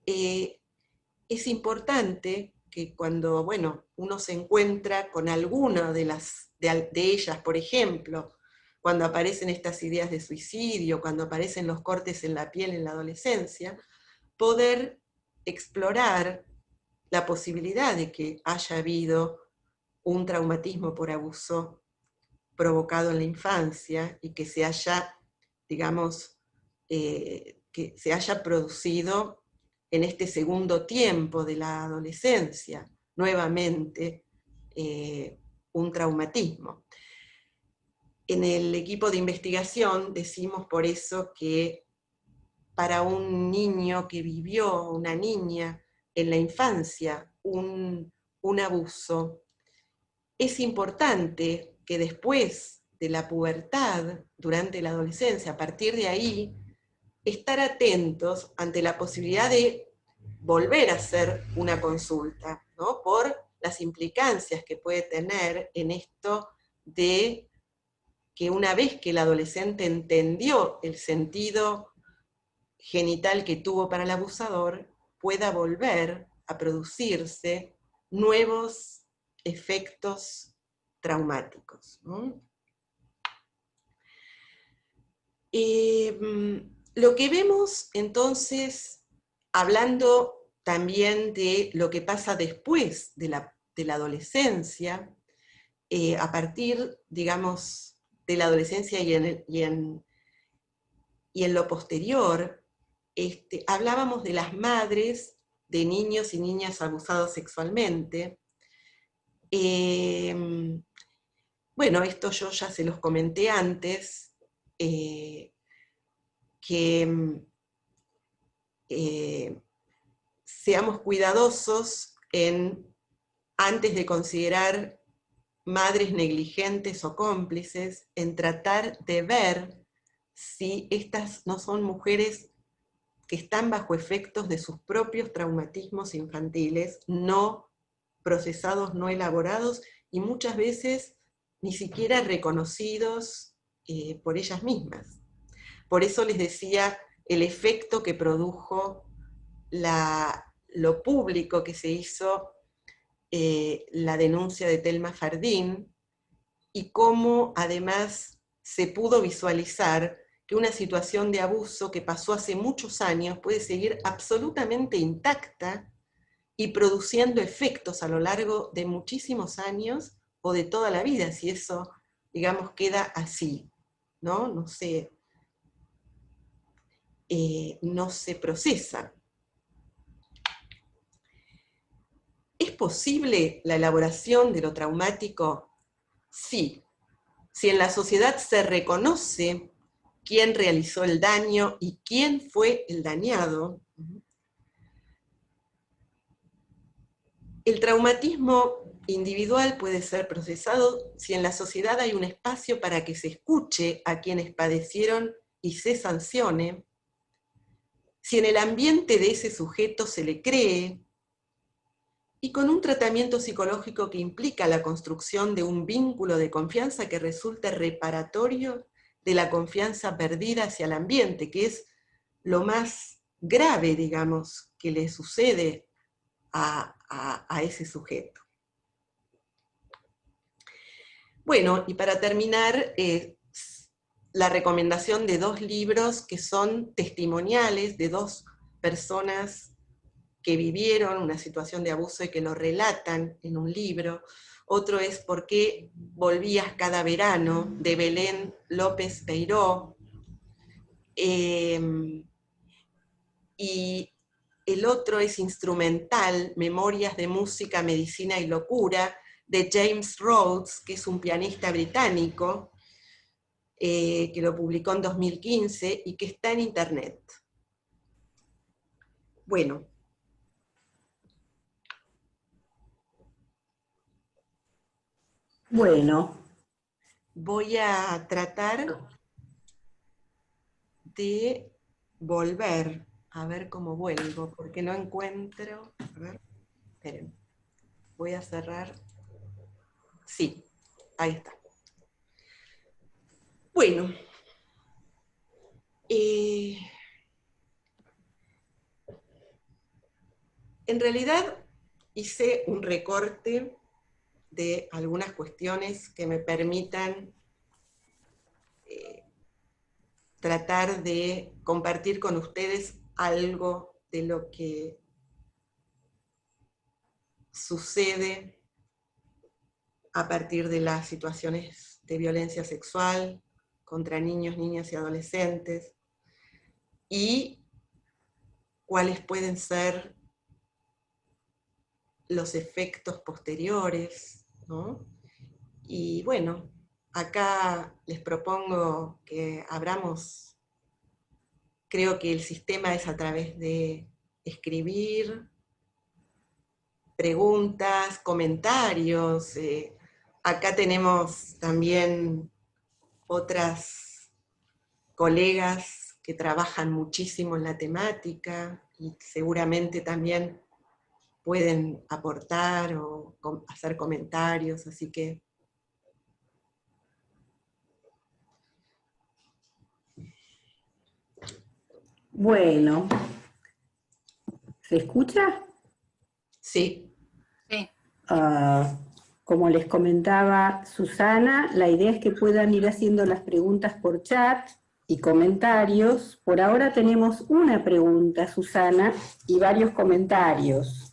es importante que cuando, bueno, uno se encuentra con alguna de ellas, por ejemplo, cuando aparecen estas ideas de suicidio, cuando aparecen los cortes en la piel en la adolescencia, poder explorar la posibilidad de que haya habido un traumatismo por abuso provocado en la infancia y que se haya, digamos, que se haya producido en este segundo tiempo de la adolescencia, nuevamente, un traumatismo. En el equipo de investigación decimos por eso que para un niño que vivió, una niña, en la infancia, un abuso, es importante que después de la pubertad, durante la adolescencia, a partir de ahí, estar atentos ante la posibilidad de volver a hacer una consulta, ¿no? Por las implicancias que puede tener en esto de que una vez que el adolescente entendió el sentido genital que tuvo para el abusador, pueda volver a producirse nuevos efectos traumáticos, ¿no? Lo que vemos entonces, hablando también de lo que pasa después de la adolescencia, a partir, digamos, de la adolescencia y en lo posterior, hablábamos de las madres de niños y niñas abusados sexualmente. Bueno, esto yo ya se los comenté antes, que seamos cuidadosos antes de considerar madres negligentes o cómplices, en tratar de ver si estas no son mujeres que están bajo efectos de sus propios traumatismos infantiles, no procesados, no elaborados, y muchas veces ni siquiera reconocidos por ellas mismas. Por eso les decía el efecto que produjo lo público que se hizo la denuncia de Thelma Fardín, y cómo además se pudo visualizar que una situación de abuso que pasó hace muchos años puede seguir absolutamente intacta y produciendo efectos a lo largo de muchísimos años o de toda la vida, si eso, digamos, queda así, ¿no? No se procesa. ¿Es posible la elaboración de lo traumático? Sí. Si en la sociedad se reconoce quién realizó el daño y quién fue el dañado, el traumatismo individual puede ser procesado si en la sociedad hay un espacio para que se escuche a quienes padecieron y se sancione, si en el ambiente de ese sujeto se le cree, y con un tratamiento psicológico que implica la construcción de un vínculo de confianza que resulte reparatorio de la confianza perdida hacia el ambiente, que es lo más grave, digamos, que le sucede a ese sujeto. Bueno, y para terminar, la recomendación de 2 libros que son testimoniales de 2 personas que vivieron una situación de abuso y que lo relatan en un libro. Otro es ¿Por qué volvías cada verano?, de Belén López Peiró. Y el otro es instrumental, Memorias de música, medicina y locura, de James Rhodes, que es un pianista británico, que lo publicó en 2015 y que está en internet. Bueno. Bueno. Voy a tratar de volver, a ver cómo vuelvo, porque no encuentro, a ver, esperen, voy a cerrar, sí, ahí está. Bueno, en realidad hice un recorte de algunas cuestiones que me permitan tratar de compartir con ustedes algo de lo que sucede a partir de las situaciones de violencia sexual contra niños, niñas y adolescentes, y cuáles pueden ser los efectos posteriores, ¿no? Y bueno, acá les propongo que abramos, creo que el sistema es a través de escribir preguntas, comentarios. Acá tenemos también otras colegas que trabajan muchísimo en la temática y seguramente también pueden aportar o hacer comentarios, así que... Bueno, ¿se escucha? Sí. Sí. Como les comentaba Susana, la idea es que puedan ir haciendo las preguntas por chat y comentarios. Por ahora tenemos una pregunta, Susana, y varios comentarios.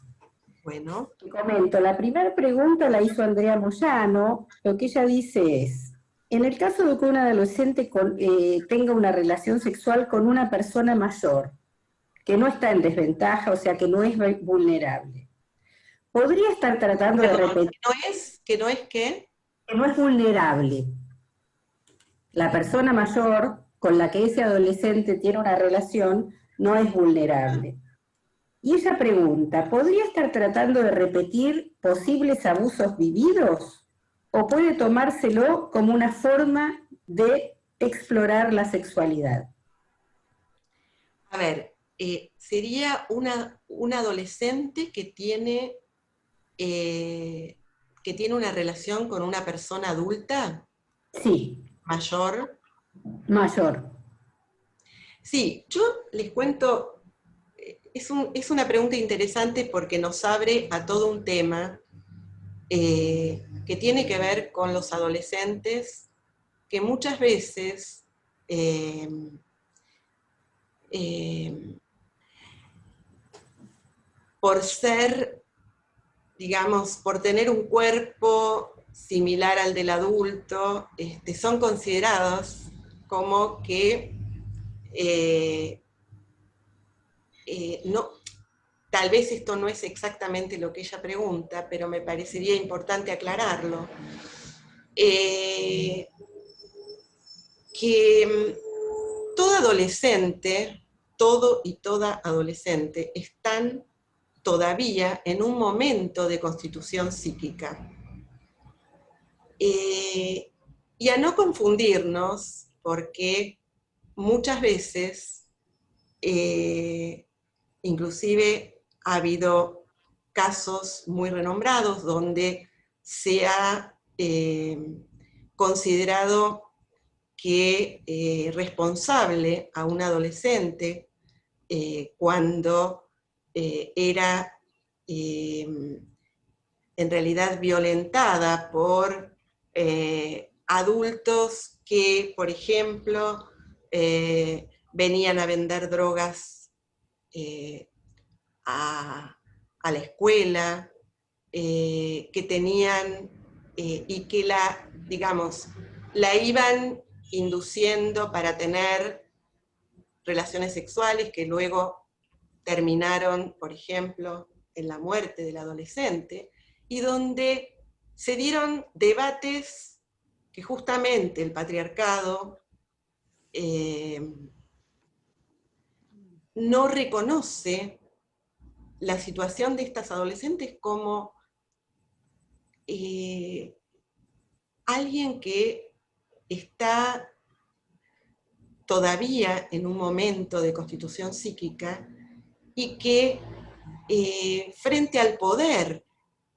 Bueno. Te comento, la primera pregunta la hizo Andrea Moyano. Lo que ella dice es, en el caso de que un adolescente tenga una relación sexual con una persona mayor, que no está en desventaja, o sea que no es vulnerable, ¿podría estar tratando de repetir? ¿Que no es qué? Que no es vulnerable. La persona mayor con la que ese adolescente tiene una relación no es vulnerable. Y ella pregunta, ¿podría estar tratando de repetir posibles abusos vividos? ¿O puede tomárselo como una forma de explorar la sexualidad? A ver, sería un adolescente que tiene una relación con una persona adulta, Sí, mayor. mayor. Sí, yo les cuento, es una pregunta interesante porque nos abre a todo un tema que tiene que ver con los adolescentes que muchas veces por ser, digamos, por tener un cuerpo similar al del adulto, son considerados como que no, tal vez esto no es exactamente lo que ella pregunta, pero me parecería importante aclararlo, que todo adolescente, todo y toda adolescente están todavía en un momento de constitución psíquica. Y a no confundirnos, porque muchas veces, inclusive ha habido casos muy renombrados donde se ha considerado que responsable a un adolescente cuando era en realidad violentada por adultos que, por ejemplo, venían a vender drogas a la escuela, que tenían y que digamos, la iban induciendo para tener relaciones sexuales que luego terminaron, por ejemplo, en la muerte del adolescente, y donde se dieron debates que justamente el patriarcado no reconoce la situación de estas adolescentes como alguien que está todavía en un momento de constitución psíquica y que frente al poder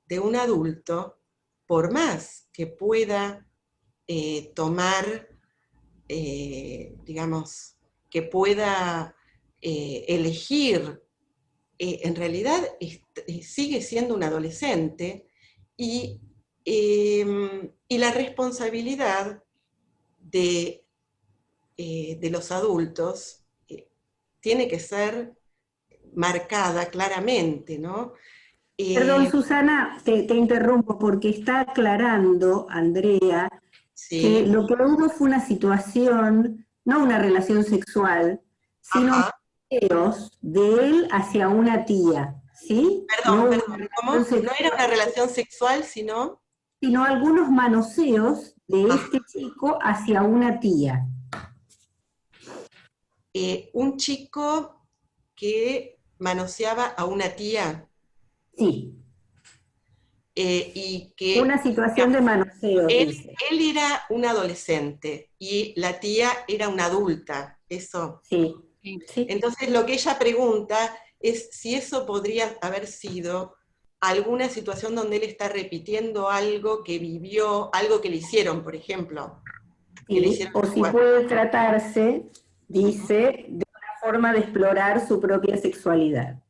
de un adulto, por más que pueda tomar, digamos, que pueda elegir, en realidad sigue siendo un adolescente y la responsabilidad de los adultos tiene que ser marcada claramente, ¿no? Perdón, Susana, te interrumpo porque está aclarando, Andrea, que Sí. lo que hubo fue una situación, no una relación sexual, sino Ajá. deseos de él hacia una tía, ¿sí? No Perdón, hubo una ¿cómo? relación No era una sexual, relación sexual, sino sino algunos manoseos de este chico hacia una tía. un chico que manoseaba a una tía. Sí. y que Una situación de manoseo, dice. él era un adolescente y la tía era una adulta, eso. Sí, sí. Entonces lo que ella pregunta es si eso podría haber sido alguna situación donde él está repitiendo algo que vivió, algo que le hicieron, por ejemplo. Que le Sí, hicieron o si jugar. puede tratarse, dice, de una forma de explorar su propia sexualidad.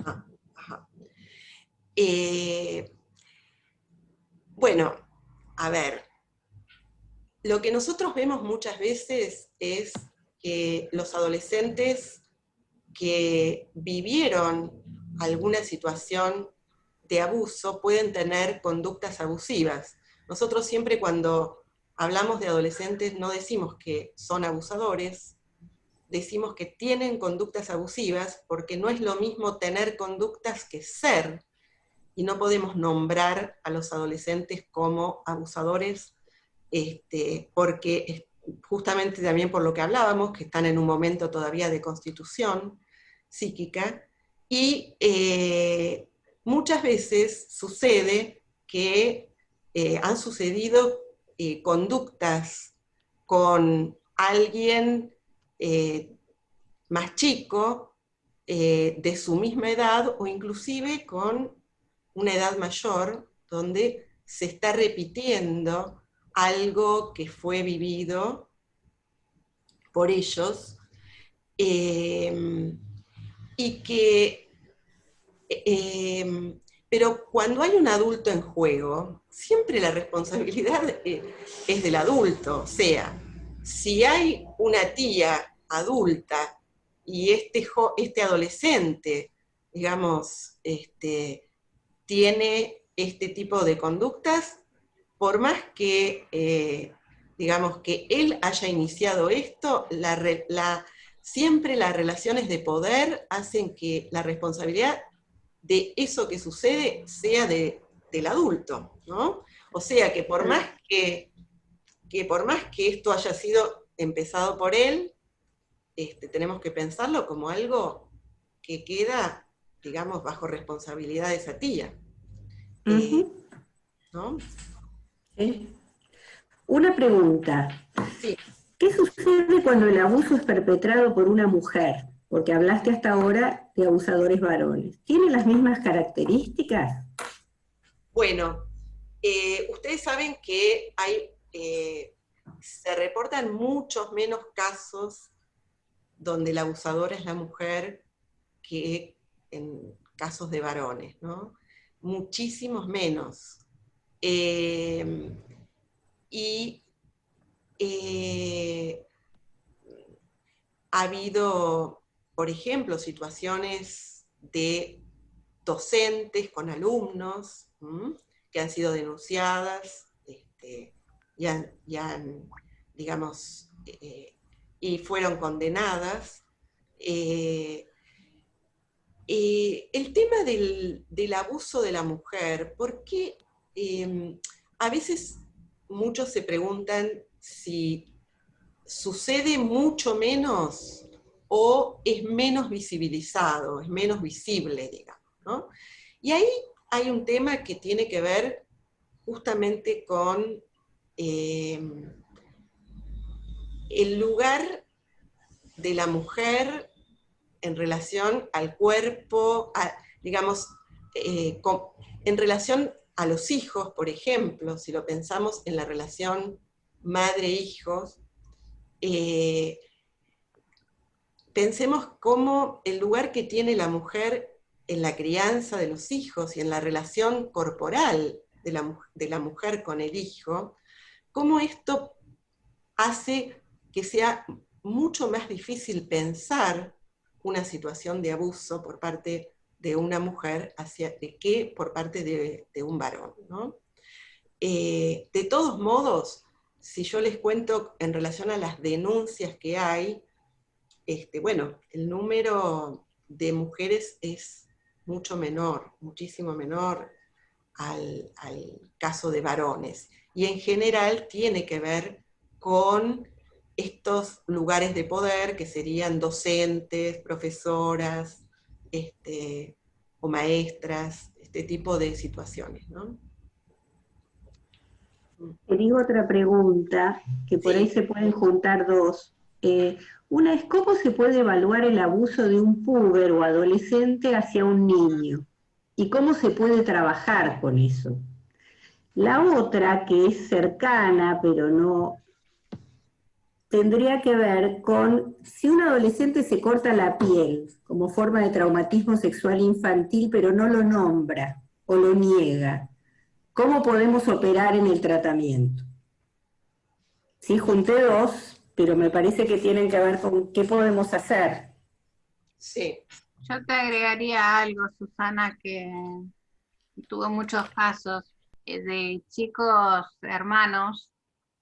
Ajá. Bueno, a ver, lo que nosotros vemos muchas veces es que los adolescentes que vivieron alguna situación de abuso pueden tener conductas abusivas. Nosotros siempre cuando hablamos de adolescentes no decimos que son abusadores, decimos que tienen conductas abusivas porque no es lo mismo tener conductas que ser, y no podemos nombrar a los adolescentes como abusadores porque justamente también por lo que hablábamos, que están en un momento todavía de constitución psíquica, y muchas veces sucede que han sucedido conductas con alguien más chico, de su misma edad, o inclusive con una edad mayor, donde se está repitiendo algo que fue vivido por ellos, y que, pero cuando hay un adulto en juego, siempre la responsabilidad es del adulto, o sea, si hay una tía adulta y este adolescente, digamos, tiene este tipo de conductas, por más que, digamos, que él haya iniciado esto, siempre las relaciones de poder hacen que la responsabilidad de eso que sucede sea del adulto, ¿no? O sea que por más que esto haya sido empezado por él, tenemos que pensarlo como algo que queda, digamos, bajo responsabilidad de esa tía. ¿No? ¿Sí? Una pregunta. Sí. ¿Qué sucede cuando el abuso es perpetrado por una mujer? Porque hablaste hasta ahora de abusadores varones. ¿Tienen las mismas características? Bueno, ustedes saben que se reportan muchos menos casos donde la abusadora es la mujer que en casos de varones, ¿no? Muchísimos menos. Ha habido, por ejemplo, situaciones de docentes con alumnos que han sido denunciadas digamos, y fueron condenadas. El tema del abuso de la mujer, porque a veces muchos se preguntan si sucede mucho menos o es menos visibilizado, es menos visible, digamos, ¿no? Y ahí hay un tema que tiene que ver justamente con el lugar de la mujer en relación al cuerpo, digamos, en relación a los hijos, por ejemplo, si lo pensamos en la relación madre-hijos, pensemos cómo el lugar que tiene la mujer en la crianza de los hijos y en la relación corporal de la mujer con el hijo, cómo esto hace que sea mucho más difícil pensar una situación de abuso por parte de una mujer que por parte de un varón, ¿no? De todos modos, si yo les cuento en relación a las denuncias que hay, bueno, el número de mujeres es mucho menor, muchísimo menor al caso de varones. Y en general tiene que ver con estos lugares de poder que serían docentes, profesoras, o maestras, este tipo de situaciones, ¿no? Te digo otra pregunta, que por ahí Sí. se pueden juntar dos. Una es, ¿cómo se puede evaluar el abuso de un puber o adolescente hacia un niño? ¿Y cómo se puede trabajar con eso? La otra, que es cercana, pero no, tendría que ver con si un adolescente se corta la piel como forma de traumatismo sexual infantil, pero no lo nombra o lo niega. ¿Cómo podemos operar en el tratamiento? Sí, junté dos, pero me parece que tienen que ver con qué podemos hacer. Sí. Yo te agregaría algo, Susana, que tuve muchos casos de chicos hermanos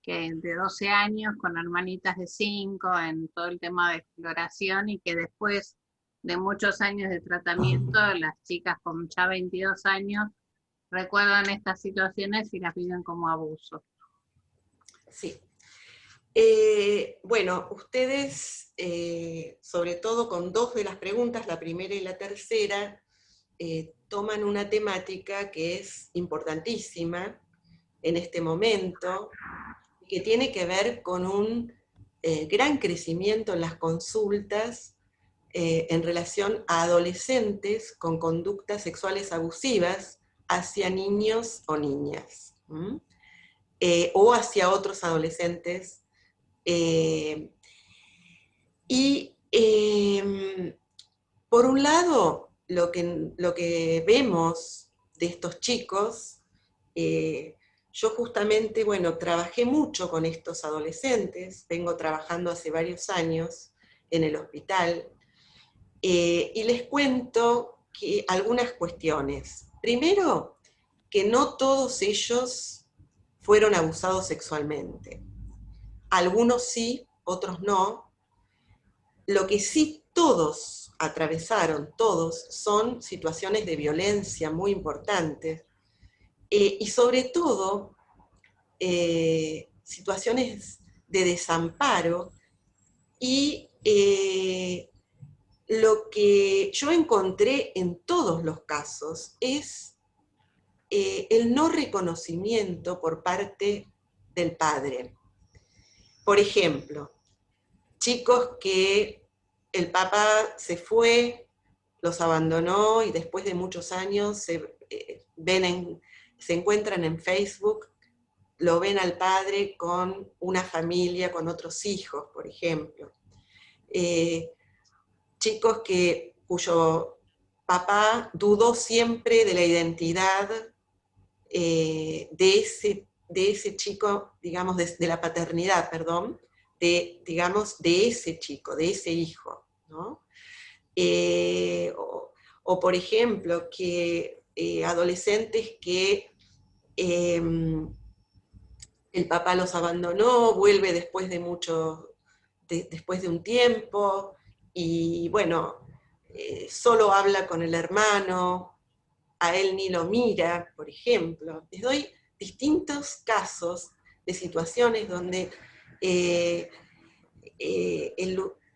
que de 12 años con hermanitas de 5 en todo el tema de exploración y que después de muchos años de tratamiento, las chicas con ya 22 años recuerdan estas situaciones y las viven como abuso. Sí. Bueno, ustedes, sobre todo con dos de las preguntas, la primera y la tercera, toman una temática que es importantísima en este momento, que tiene que ver con un gran crecimiento en las consultas en relación a adolescentes con conductas sexuales abusivas hacia niños o niñas, o hacia otros adolescentes. Por un lado, lo que vemos de estos chicos, yo justamente, bueno, trabajé mucho con estos adolescentes, vengo trabajando hace varios años en el hospital, y les cuento que algunas cuestiones. Primero, que no todos ellos fueron abusados sexualmente. Algunos sí, otros no. Lo que sí todos atravesaron, todos, son situaciones de violencia muy importantes, y sobre todo situaciones de desamparo, y lo que yo encontré en todos los casos es el no reconocimiento por parte del padre. Por ejemplo, chicos que el papá se fue, los abandonó y después de muchos años se encuentran en Facebook, lo ven al padre con una familia, con otros hijos, por ejemplo. Chicos cuyo papá dudó siempre de la identidad de ese chico, digamos, de la paternidad, perdón, digamos, de ese chico, de ese hijo, ¿no? O por ejemplo, que adolescentes que el papá los abandonó, vuelve después de después de un tiempo, y bueno, solo habla con el hermano, a él ni lo mira, por ejemplo. Les doy distintos casos de situaciones donde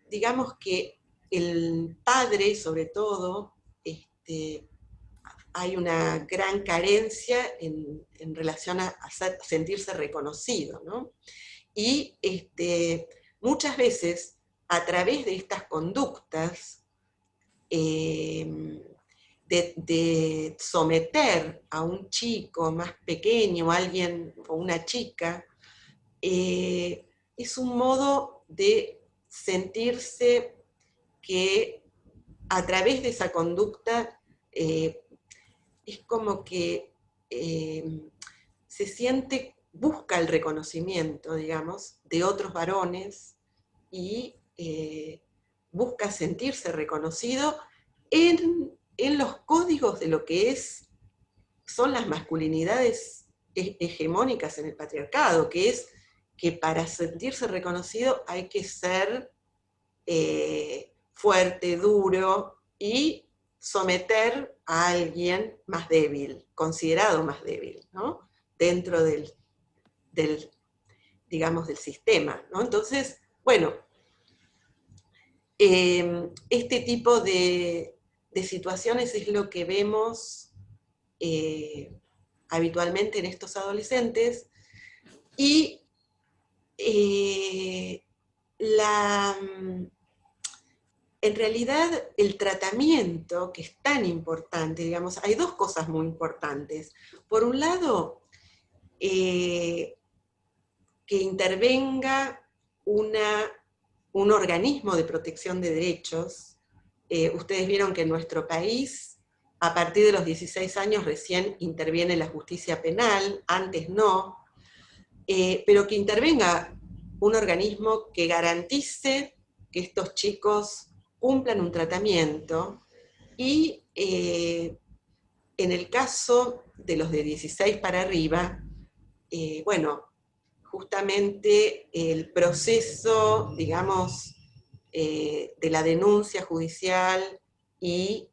digamos que el padre, sobre todo, hay una gran carencia en relación a sentirse reconocido, ¿no? Y muchas veces, a través de estas conductas, de someter a un chico más pequeño, alguien o una chica, es un modo de sentirse que a través de esa conducta es como que se siente, busca el reconocimiento, digamos, de otros varones y busca sentirse reconocido en los códigos de lo que son las masculinidades hegemónicas en el patriarcado, que es que para sentirse reconocido hay que ser fuerte, duro, y someter a alguien más débil, considerado más débil, ¿no? Dentro digamos, del sistema, ¿no? Entonces, bueno, este tipo de situaciones es lo que vemos habitualmente en estos adolescentes, y en realidad el tratamiento, que es tan importante, digamos, hay dos cosas muy importantes. Por un lado, que intervenga un organismo de protección de derechos. Ustedes vieron que en nuestro país, a partir de los 16 años recién interviene la justicia penal, antes no, pero que intervenga un organismo que garantice que estos chicos cumplan un tratamiento y en el caso de los de 16 para arriba, bueno, justamente el proceso, digamos, de la denuncia judicial y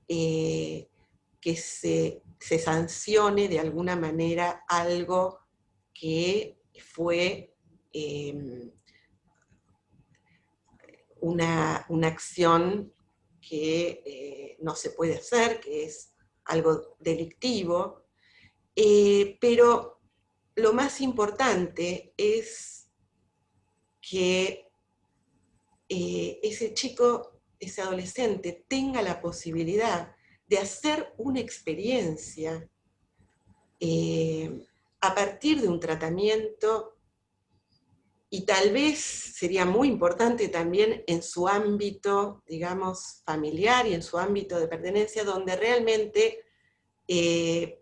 que se sancione de alguna manera algo que fue una acción que no se puede hacer, que es algo delictivo, pero lo más importante es que ese chico, ese adolescente, tenga la posibilidad de hacer una experiencia a partir de un tratamiento, y tal vez sería muy importante también en su ámbito, digamos, familiar y en su ámbito de pertenencia, donde realmente se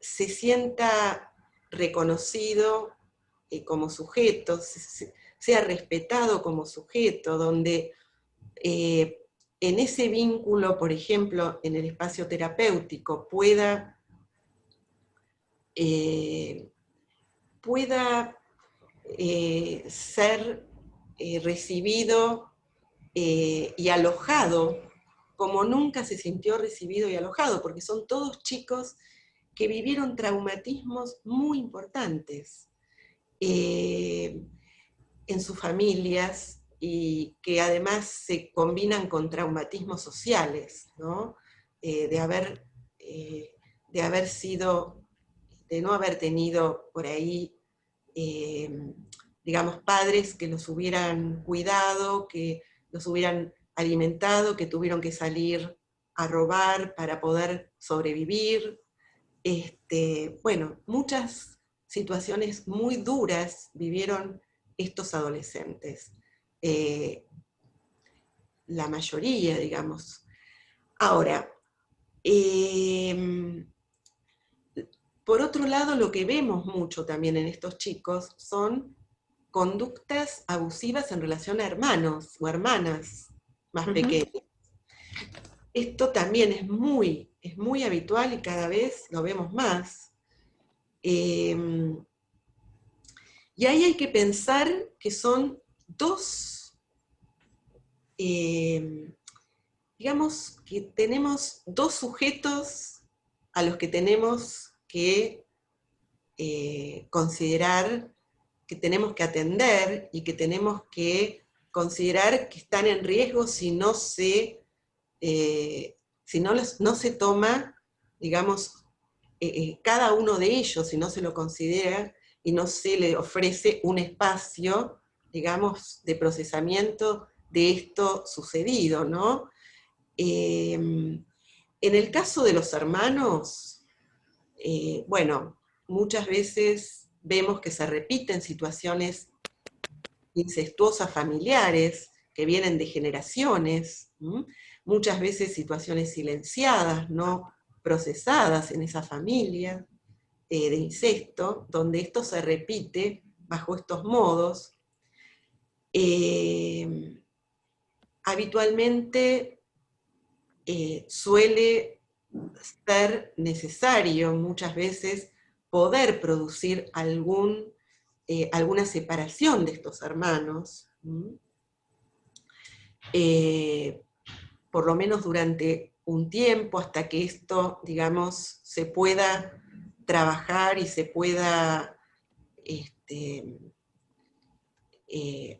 sienta reconocido como sujeto, sea respetado como sujeto, donde en ese vínculo, por ejemplo, en el espacio terapéutico, pueda ser recibido y alojado como nunca se sintió recibido y alojado, porque son todos chicos que vivieron traumatismos muy importantes en sus familias y que además se combinan con traumatismos sociales, ¿no? De haber sido, de no haber tenido por ahí, digamos, padres que los hubieran cuidado, que los hubieran alimentado, que tuvieron que salir a robar para poder sobrevivir. Bueno, muchas situaciones muy duras vivieron estos adolescentes. La mayoría, digamos. Ahora, por otro lado, lo que vemos mucho también en estos chicos son conductas abusivas en relación a hermanos o hermanas más pequeños. Esto también es muy habitual y cada vez lo vemos más. Y ahí hay que pensar que son dos, digamos que tenemos dos sujetos a los que tenemos que considerar, que tenemos que atender y que tenemos que considerar que están en riesgo si no se toma, digamos, cada uno de ellos, si no se lo considera y no se le ofrece un espacio, digamos, de procesamiento de esto sucedido, ¿no? En el caso de los hermanos, bueno, muchas veces vemos que se repiten situaciones incestuosas familiares que vienen de generaciones, muchas veces situaciones silenciadas, no procesadas en esa familia de incesto, donde esto se repite bajo estos modos. Habitualmente suele ser necesario muchas veces poder producir alguna separación de estos hermanos, por lo menos durante un tiempo, hasta que esto, digamos, se pueda trabajar y se pueda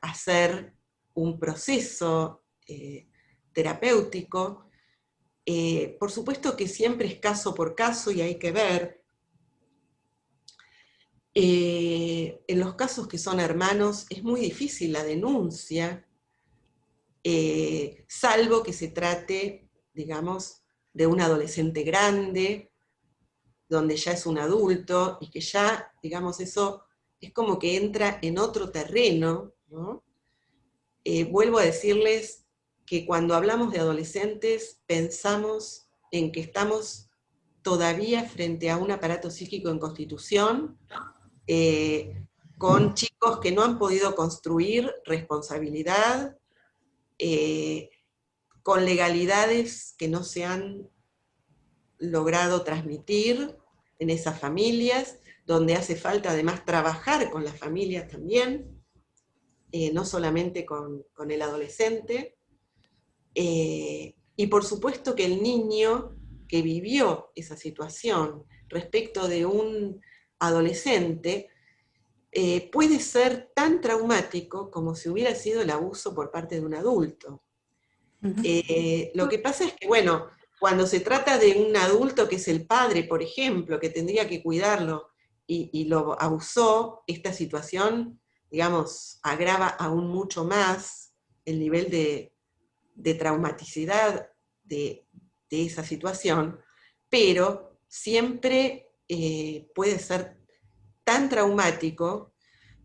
hacer un proceso terapéutico. Por supuesto que siempre es caso por caso y hay que ver. En los casos que son hermanos es muy difícil la denuncia, salvo que se trate, digamos, de un adolescente grande, donde ya es un adulto, y que ya, digamos, eso es como que entra en otro terreno, ¿no? Vuelvo a decirles que cuando hablamos de adolescentes pensamos en que estamos todavía frente a un aparato psíquico en constitución, con chicos que no han podido construir responsabilidad, con legalidades que no se han logrado transmitir en esas familias, donde hace falta además trabajar con las familias también, no solamente con el adolescente, y por supuesto que el niño que vivió esa situación respecto de un adolescente puede ser tan traumático como si hubiera sido el abuso por parte de un adulto. Lo que pasa es que, bueno, cuando se trata de un adulto que es el padre, por ejemplo, que tendría que cuidarlo y lo abusó, esta situación, digamos, agrava aún mucho más el nivel de traumaticidad de esa situación, pero siempre puede ser tan traumático.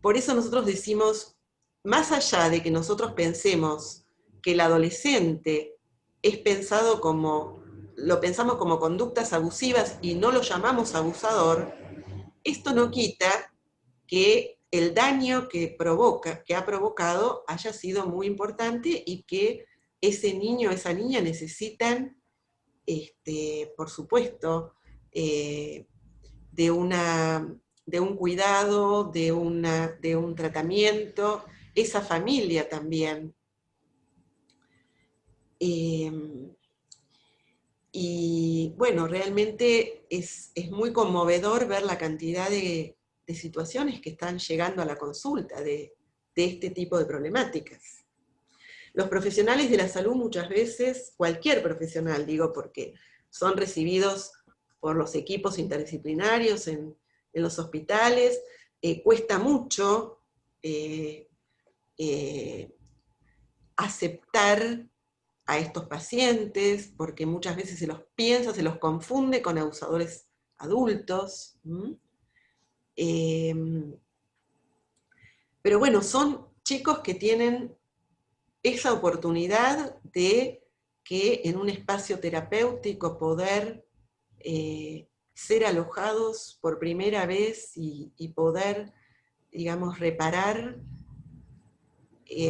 Por eso nosotros decimos, más allá de que nosotros pensemos que el adolescente es pensado como, lo pensamos como conductas abusivas y no lo llamamos abusador, esto no quita que el daño que ha provocado haya sido muy importante y que ese niño o esa niña necesitan, por supuesto, de un cuidado, de un tratamiento, esa familia también. Y bueno, realmente es muy conmovedor ver la cantidad de situaciones que están llegando a la consulta de este tipo de problemáticas. Los profesionales de la salud muchas veces, cualquier profesional digo, porque son recibidos por los equipos interdisciplinarios en los hospitales, cuesta mucho aceptar a estos pacientes, porque muchas veces se los piensa, se los confunde con abusadores adultos. Pero bueno, son chicos que tienen esa oportunidad de que en un espacio terapéutico poder ser alojados por primera vez y poder, digamos, reparar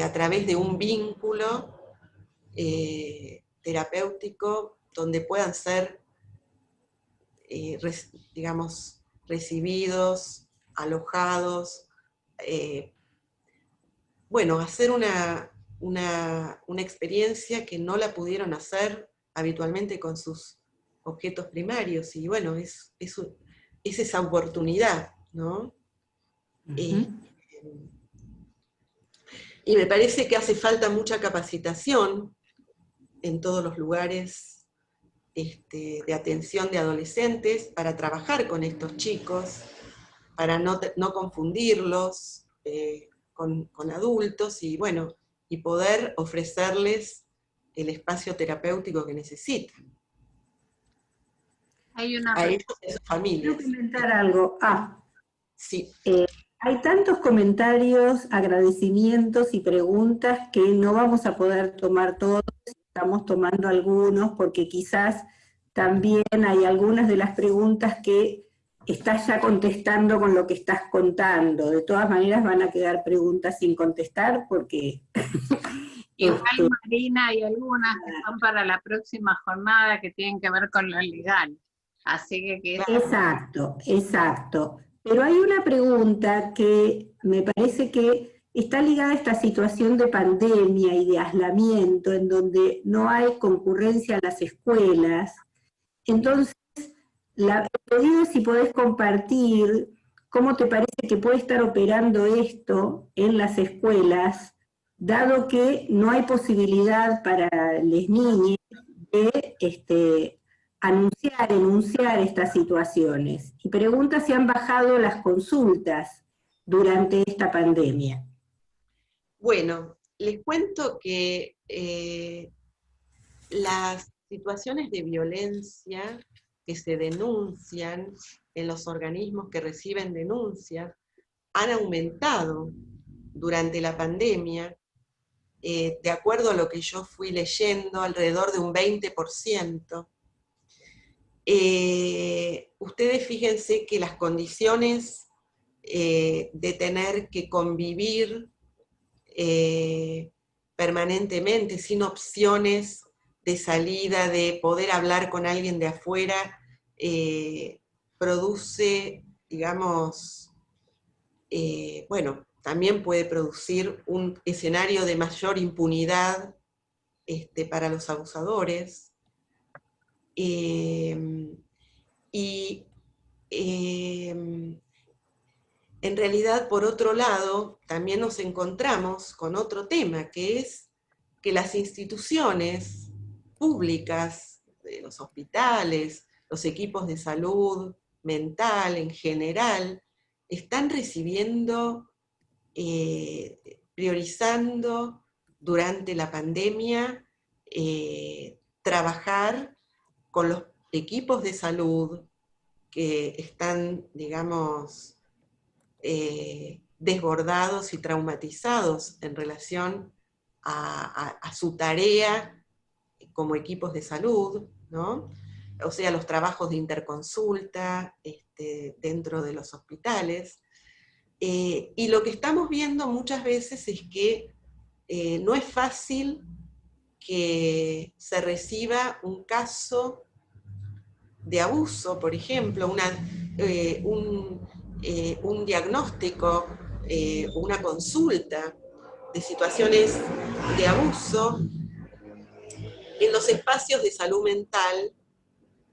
a través de un vínculo terapéutico donde puedan ser, digamos, recibidos, alojados, bueno, hacer una experiencia que no la pudieron hacer habitualmente con sus objetos primarios, y bueno, es esa oportunidad, ¿no? Y me parece que hace falta mucha capacitación en todos los lugares de atención de adolescentes para trabajar con estos chicos, para no confundirlos con adultos, y bueno, y poder ofrecerles el espacio terapéutico que necesitan. Hay una a ellos y a sus familias. Quiero comentar algo. Sí. Hay tantos comentarios, agradecimientos y preguntas que no vamos a poder tomar todos, estamos tomando algunos porque quizás también hay algunas de las preguntas que estás ya contestando con lo que estás contando. De todas maneras van a quedar preguntas sin contestar porque... Igual, Marina, hay algunas que son para la próxima jornada que tienen que ver con lo legal. Así que... Exacto, exacto. Pero hay una pregunta que me parece que está ligada a esta situación de pandemia y de aislamiento, en donde no hay concurrencia a las escuelas. Entonces, la pedido es si podés compartir cómo te parece que puede estar operando esto en las escuelas, dado que no hay posibilidad para las niñas de enunciar estas situaciones. Y pregunta si han bajado las consultas durante esta pandemia. Bueno, les cuento que las situaciones de violencia que se denuncian en los organismos que reciben denuncias han aumentado durante la pandemia, de acuerdo a lo que yo fui leyendo, alrededor de un 20%. Ustedes fíjense que las condiciones de tener que convivir permanentemente, sin opciones de salida, de poder hablar con alguien de afuera, produce, digamos, bueno, también puede producir un escenario de mayor impunidad para los abusadores. En realidad, por otro lado, también nos encontramos con otro tema, que es que las instituciones públicas, los hospitales, los equipos de salud mental en general, están recibiendo, priorizando durante la pandemia, trabajar con los equipos de salud que están, digamos, desbordados y traumatizados en relación a su tarea como equipos de salud, ¿no? O sea, los trabajos de interconsulta dentro de los hospitales. Y lo que estamos viendo muchas veces es que no es fácil que se reciba un caso de abuso, por ejemplo, un diagnóstico, una consulta de situaciones de abuso en los espacios de salud mental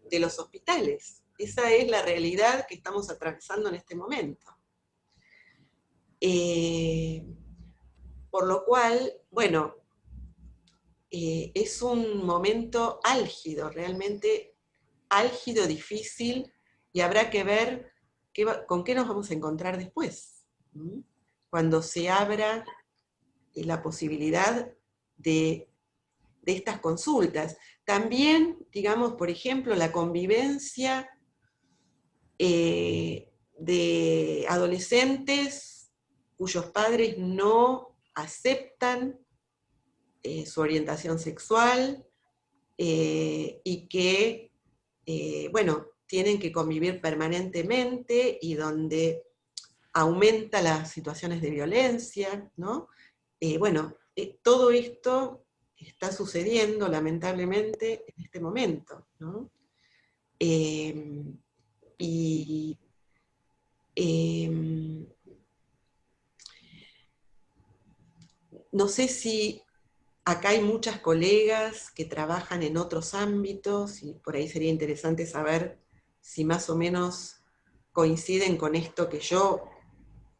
de los hospitales. Esa es la realidad que estamos atravesando en este momento. Por lo cual, bueno, es un momento álgido, realmente álgido, difícil, y habrá que ver con qué nos vamos a encontrar después, cuando se abra la posibilidad de estas consultas. También, digamos, por ejemplo, la convivencia de adolescentes cuyos padres no aceptan su orientación sexual y que, bueno, tienen que convivir permanentemente y donde aumenta las situaciones de violencia, ¿no? Bueno, todo esto está sucediendo lamentablemente en este momento, ¿no? No sé si acá hay muchas colegas que trabajan en otros ámbitos y por ahí sería interesante saber si más o menos coinciden con esto que yo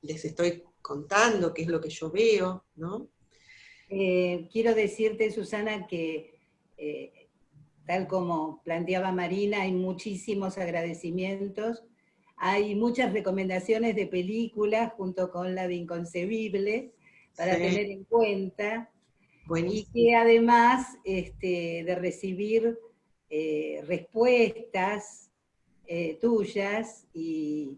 les estoy contando, qué es lo que yo veo, ¿no? Quiero decirte, Susana, que tal como planteaba Marina, hay muchísimos agradecimientos, hay muchas recomendaciones de películas junto con la de Inconcebible para tener en cuenta. Buenísimo. Y que además de recibir respuestas tuyas y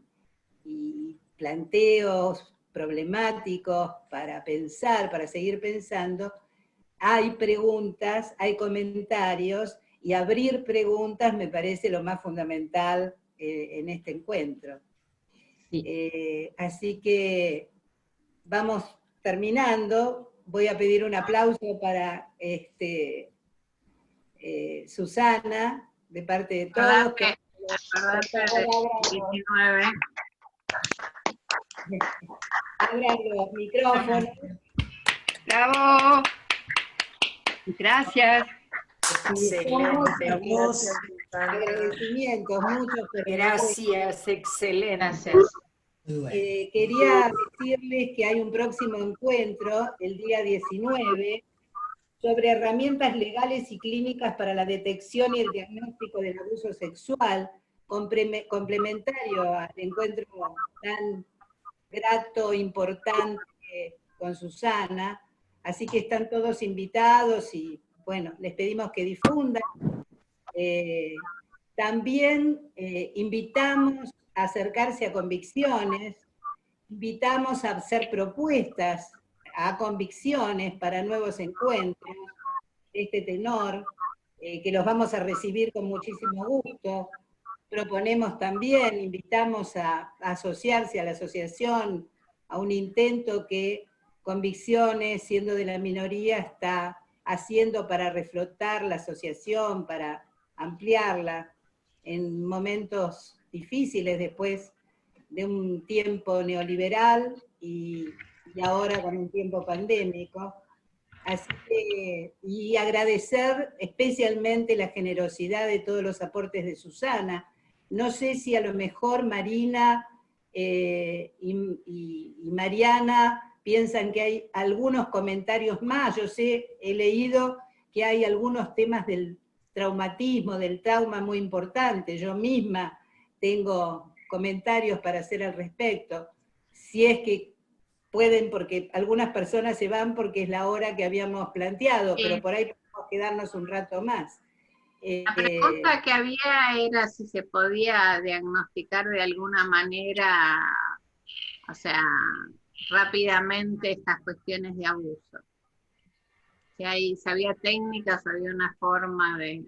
planteos problemáticos para pensar, para seguir pensando, hay preguntas, hay comentarios, y abrir preguntas me parece lo más fundamental en este encuentro. Sí. Así que vamos terminando. Voy a pedir un aplauso para Susana, de parte de todos. Abran los micrófonos. ¡Bravo! Gracias. Excelente. Agradecimientos, muchos. Gracias, excelente. Quería decirles que hay un próximo encuentro el día 19, sobre herramientas legales y clínicas para la detección y el diagnóstico del abuso sexual, complementario al encuentro tan grato, importante con Susana. Así que están todos invitados y, bueno, les pedimos que difundan. También invitamos a acercarse a Convicciones, invitamos a hacer propuestas a Convicciones para nuevos encuentros de este tenor, que los vamos a recibir con muchísimo gusto. Proponemos también, invitamos a asociarse a la asociación, a un intento que Convicciones, siendo de la minoría, está haciendo para reflotar la asociación, para ampliarla en momentos difíciles después de un tiempo neoliberal y ahora con un tiempo pandémico. Así que, y agradecer especialmente la generosidad de todos los aportes de Susana. No sé si a lo mejor Marina y Mariana piensan que hay algunos comentarios más. Yo sé, he leído que hay algunos temas del traumatismo, del trauma muy importantes. Yo misma tengo comentarios para hacer al respecto. Si es que pueden, porque algunas personas se van porque es la hora que habíamos planteado, pero por ahí podemos quedarnos un rato más. La pregunta que había era si se podía diagnosticar de alguna manera, o sea, rápidamente estas cuestiones de abuso. Si había técnicas, había una forma de...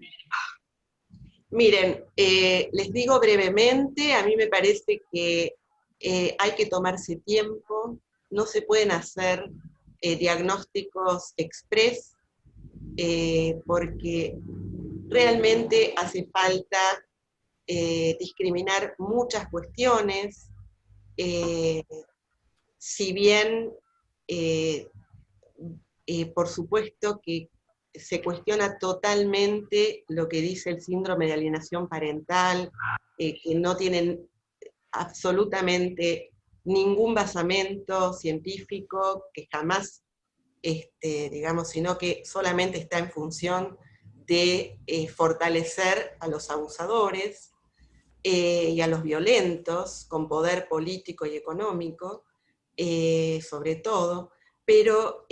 Miren, les digo brevemente, a mí me parece que hay que tomarse tiempo, no se pueden hacer diagnósticos express, porque realmente hace falta discriminar muchas cuestiones, si bien por supuesto que se cuestiona totalmente lo que dice el síndrome de alienación parental, que no tienen absolutamente ningún basamento científico, que jamás, digamos, sino que solamente está en función de fortalecer a los abusadores y a los violentos, con poder político y económico, sobre todo, pero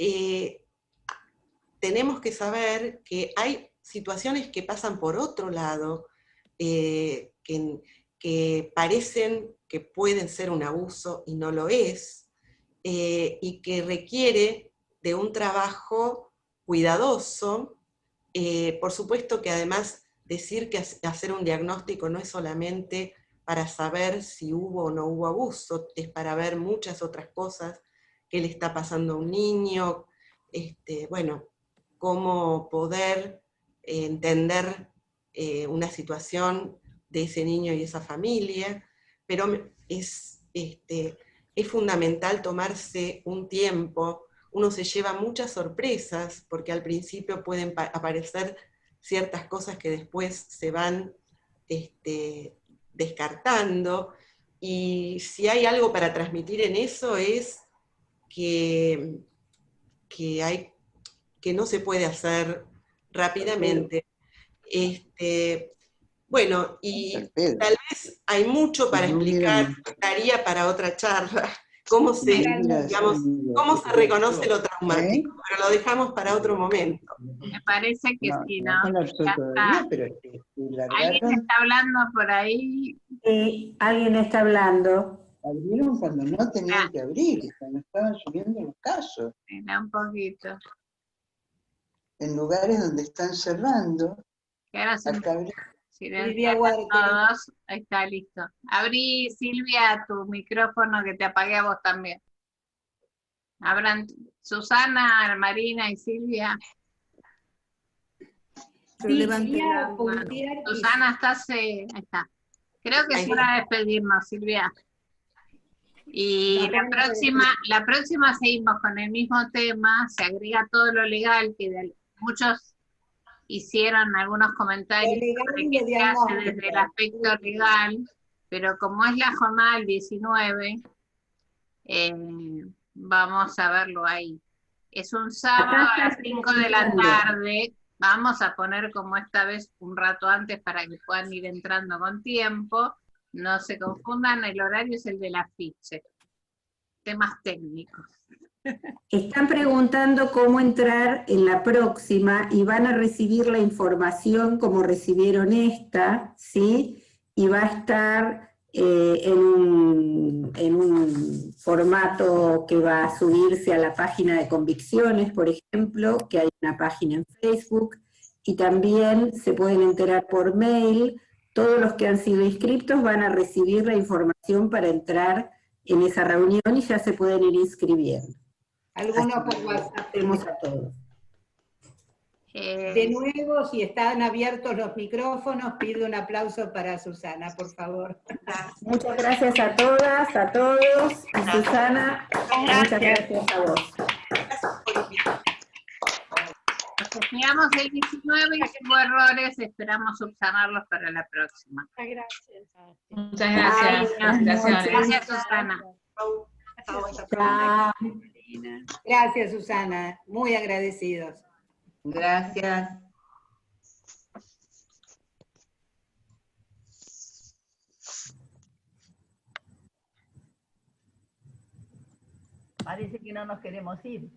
tenemos que saber que hay situaciones que pasan por otro lado, que parecen que pueden ser un abuso y no lo es, y que requiere de un trabajo cuidadoso. Por supuesto que además decir que hacer un diagnóstico no es solamente para saber si hubo o no hubo abuso, es para ver muchas otras cosas, qué le está pasando a un niño, bueno, cómo poder entender una situación de ese niño y esa familia, pero es fundamental tomarse un tiempo. Uno se lleva muchas sorpresas, porque al principio pueden aparecer ciertas cosas que después se van descartando, y si hay algo para transmitir en eso es que no se puede hacer rápidamente. Bueno, y tal vez hay mucho para explicar, estaría para otra charla, cómo se reconoce lo traumático, pero lo dejamos para otro momento. Me parece que sí, ¿no? Pero ¿Alguien está hablando por ahí? Sí, alguien está hablando. abrieron cuando no tenían que abrir, cuando estaban subiendo los casos. Mira un poquito. En lugares donde están cerrando, Que ahora se acá abrí. silencian todos. Ahí está, listo. Abrí, Silvia, tu micrófono, que te apagué a vos también. Abran Susana, Marina y Silvia. Sí, Susana, estás, ahí está. Creo que es hora de despedirnos, Silvia. Y la próxima seguimos con el mismo tema, se agrega todo lo legal, que muchos hicieron algunos comentarios sobre qué se hace desde el aspecto legal, pero como es la jornada del 19, vamos a verlo ahí. Es un sábado a las 5 de la explicando. tarde. Vamos a poner como esta vez un rato antes para que puedan ir entrando con tiempo. No se confundan, el horario es el del afiche. Temas técnicos. Están preguntando cómo entrar en la próxima y van a recibir la información como recibieron esta, ¿sí? Y va a estar en un formato que va a subirse a la página de Convicciones, por ejemplo, que hay una página en Facebook, y también se pueden enterar por mail. Todos los que han sido inscriptos van a recibir la información para entrar en esa reunión y ya se pueden ir inscribiendo. Algunos por WhatsApp. Hacemos a todos. De nuevo, si están abiertos los micrófonos, pido un aplauso para Susana, por favor. Muchas gracias a todas, a todos, y Susana, muchas gracias a vos. Nos terminamos el 19 y si hubo errores, esperamos subsanarlos para la próxima. Muchas gracias. Felicitaciones. Gracias, Susana. Chao. Gracias, Susana. Muy agradecidos. Gracias. Parece que no nos queremos ir.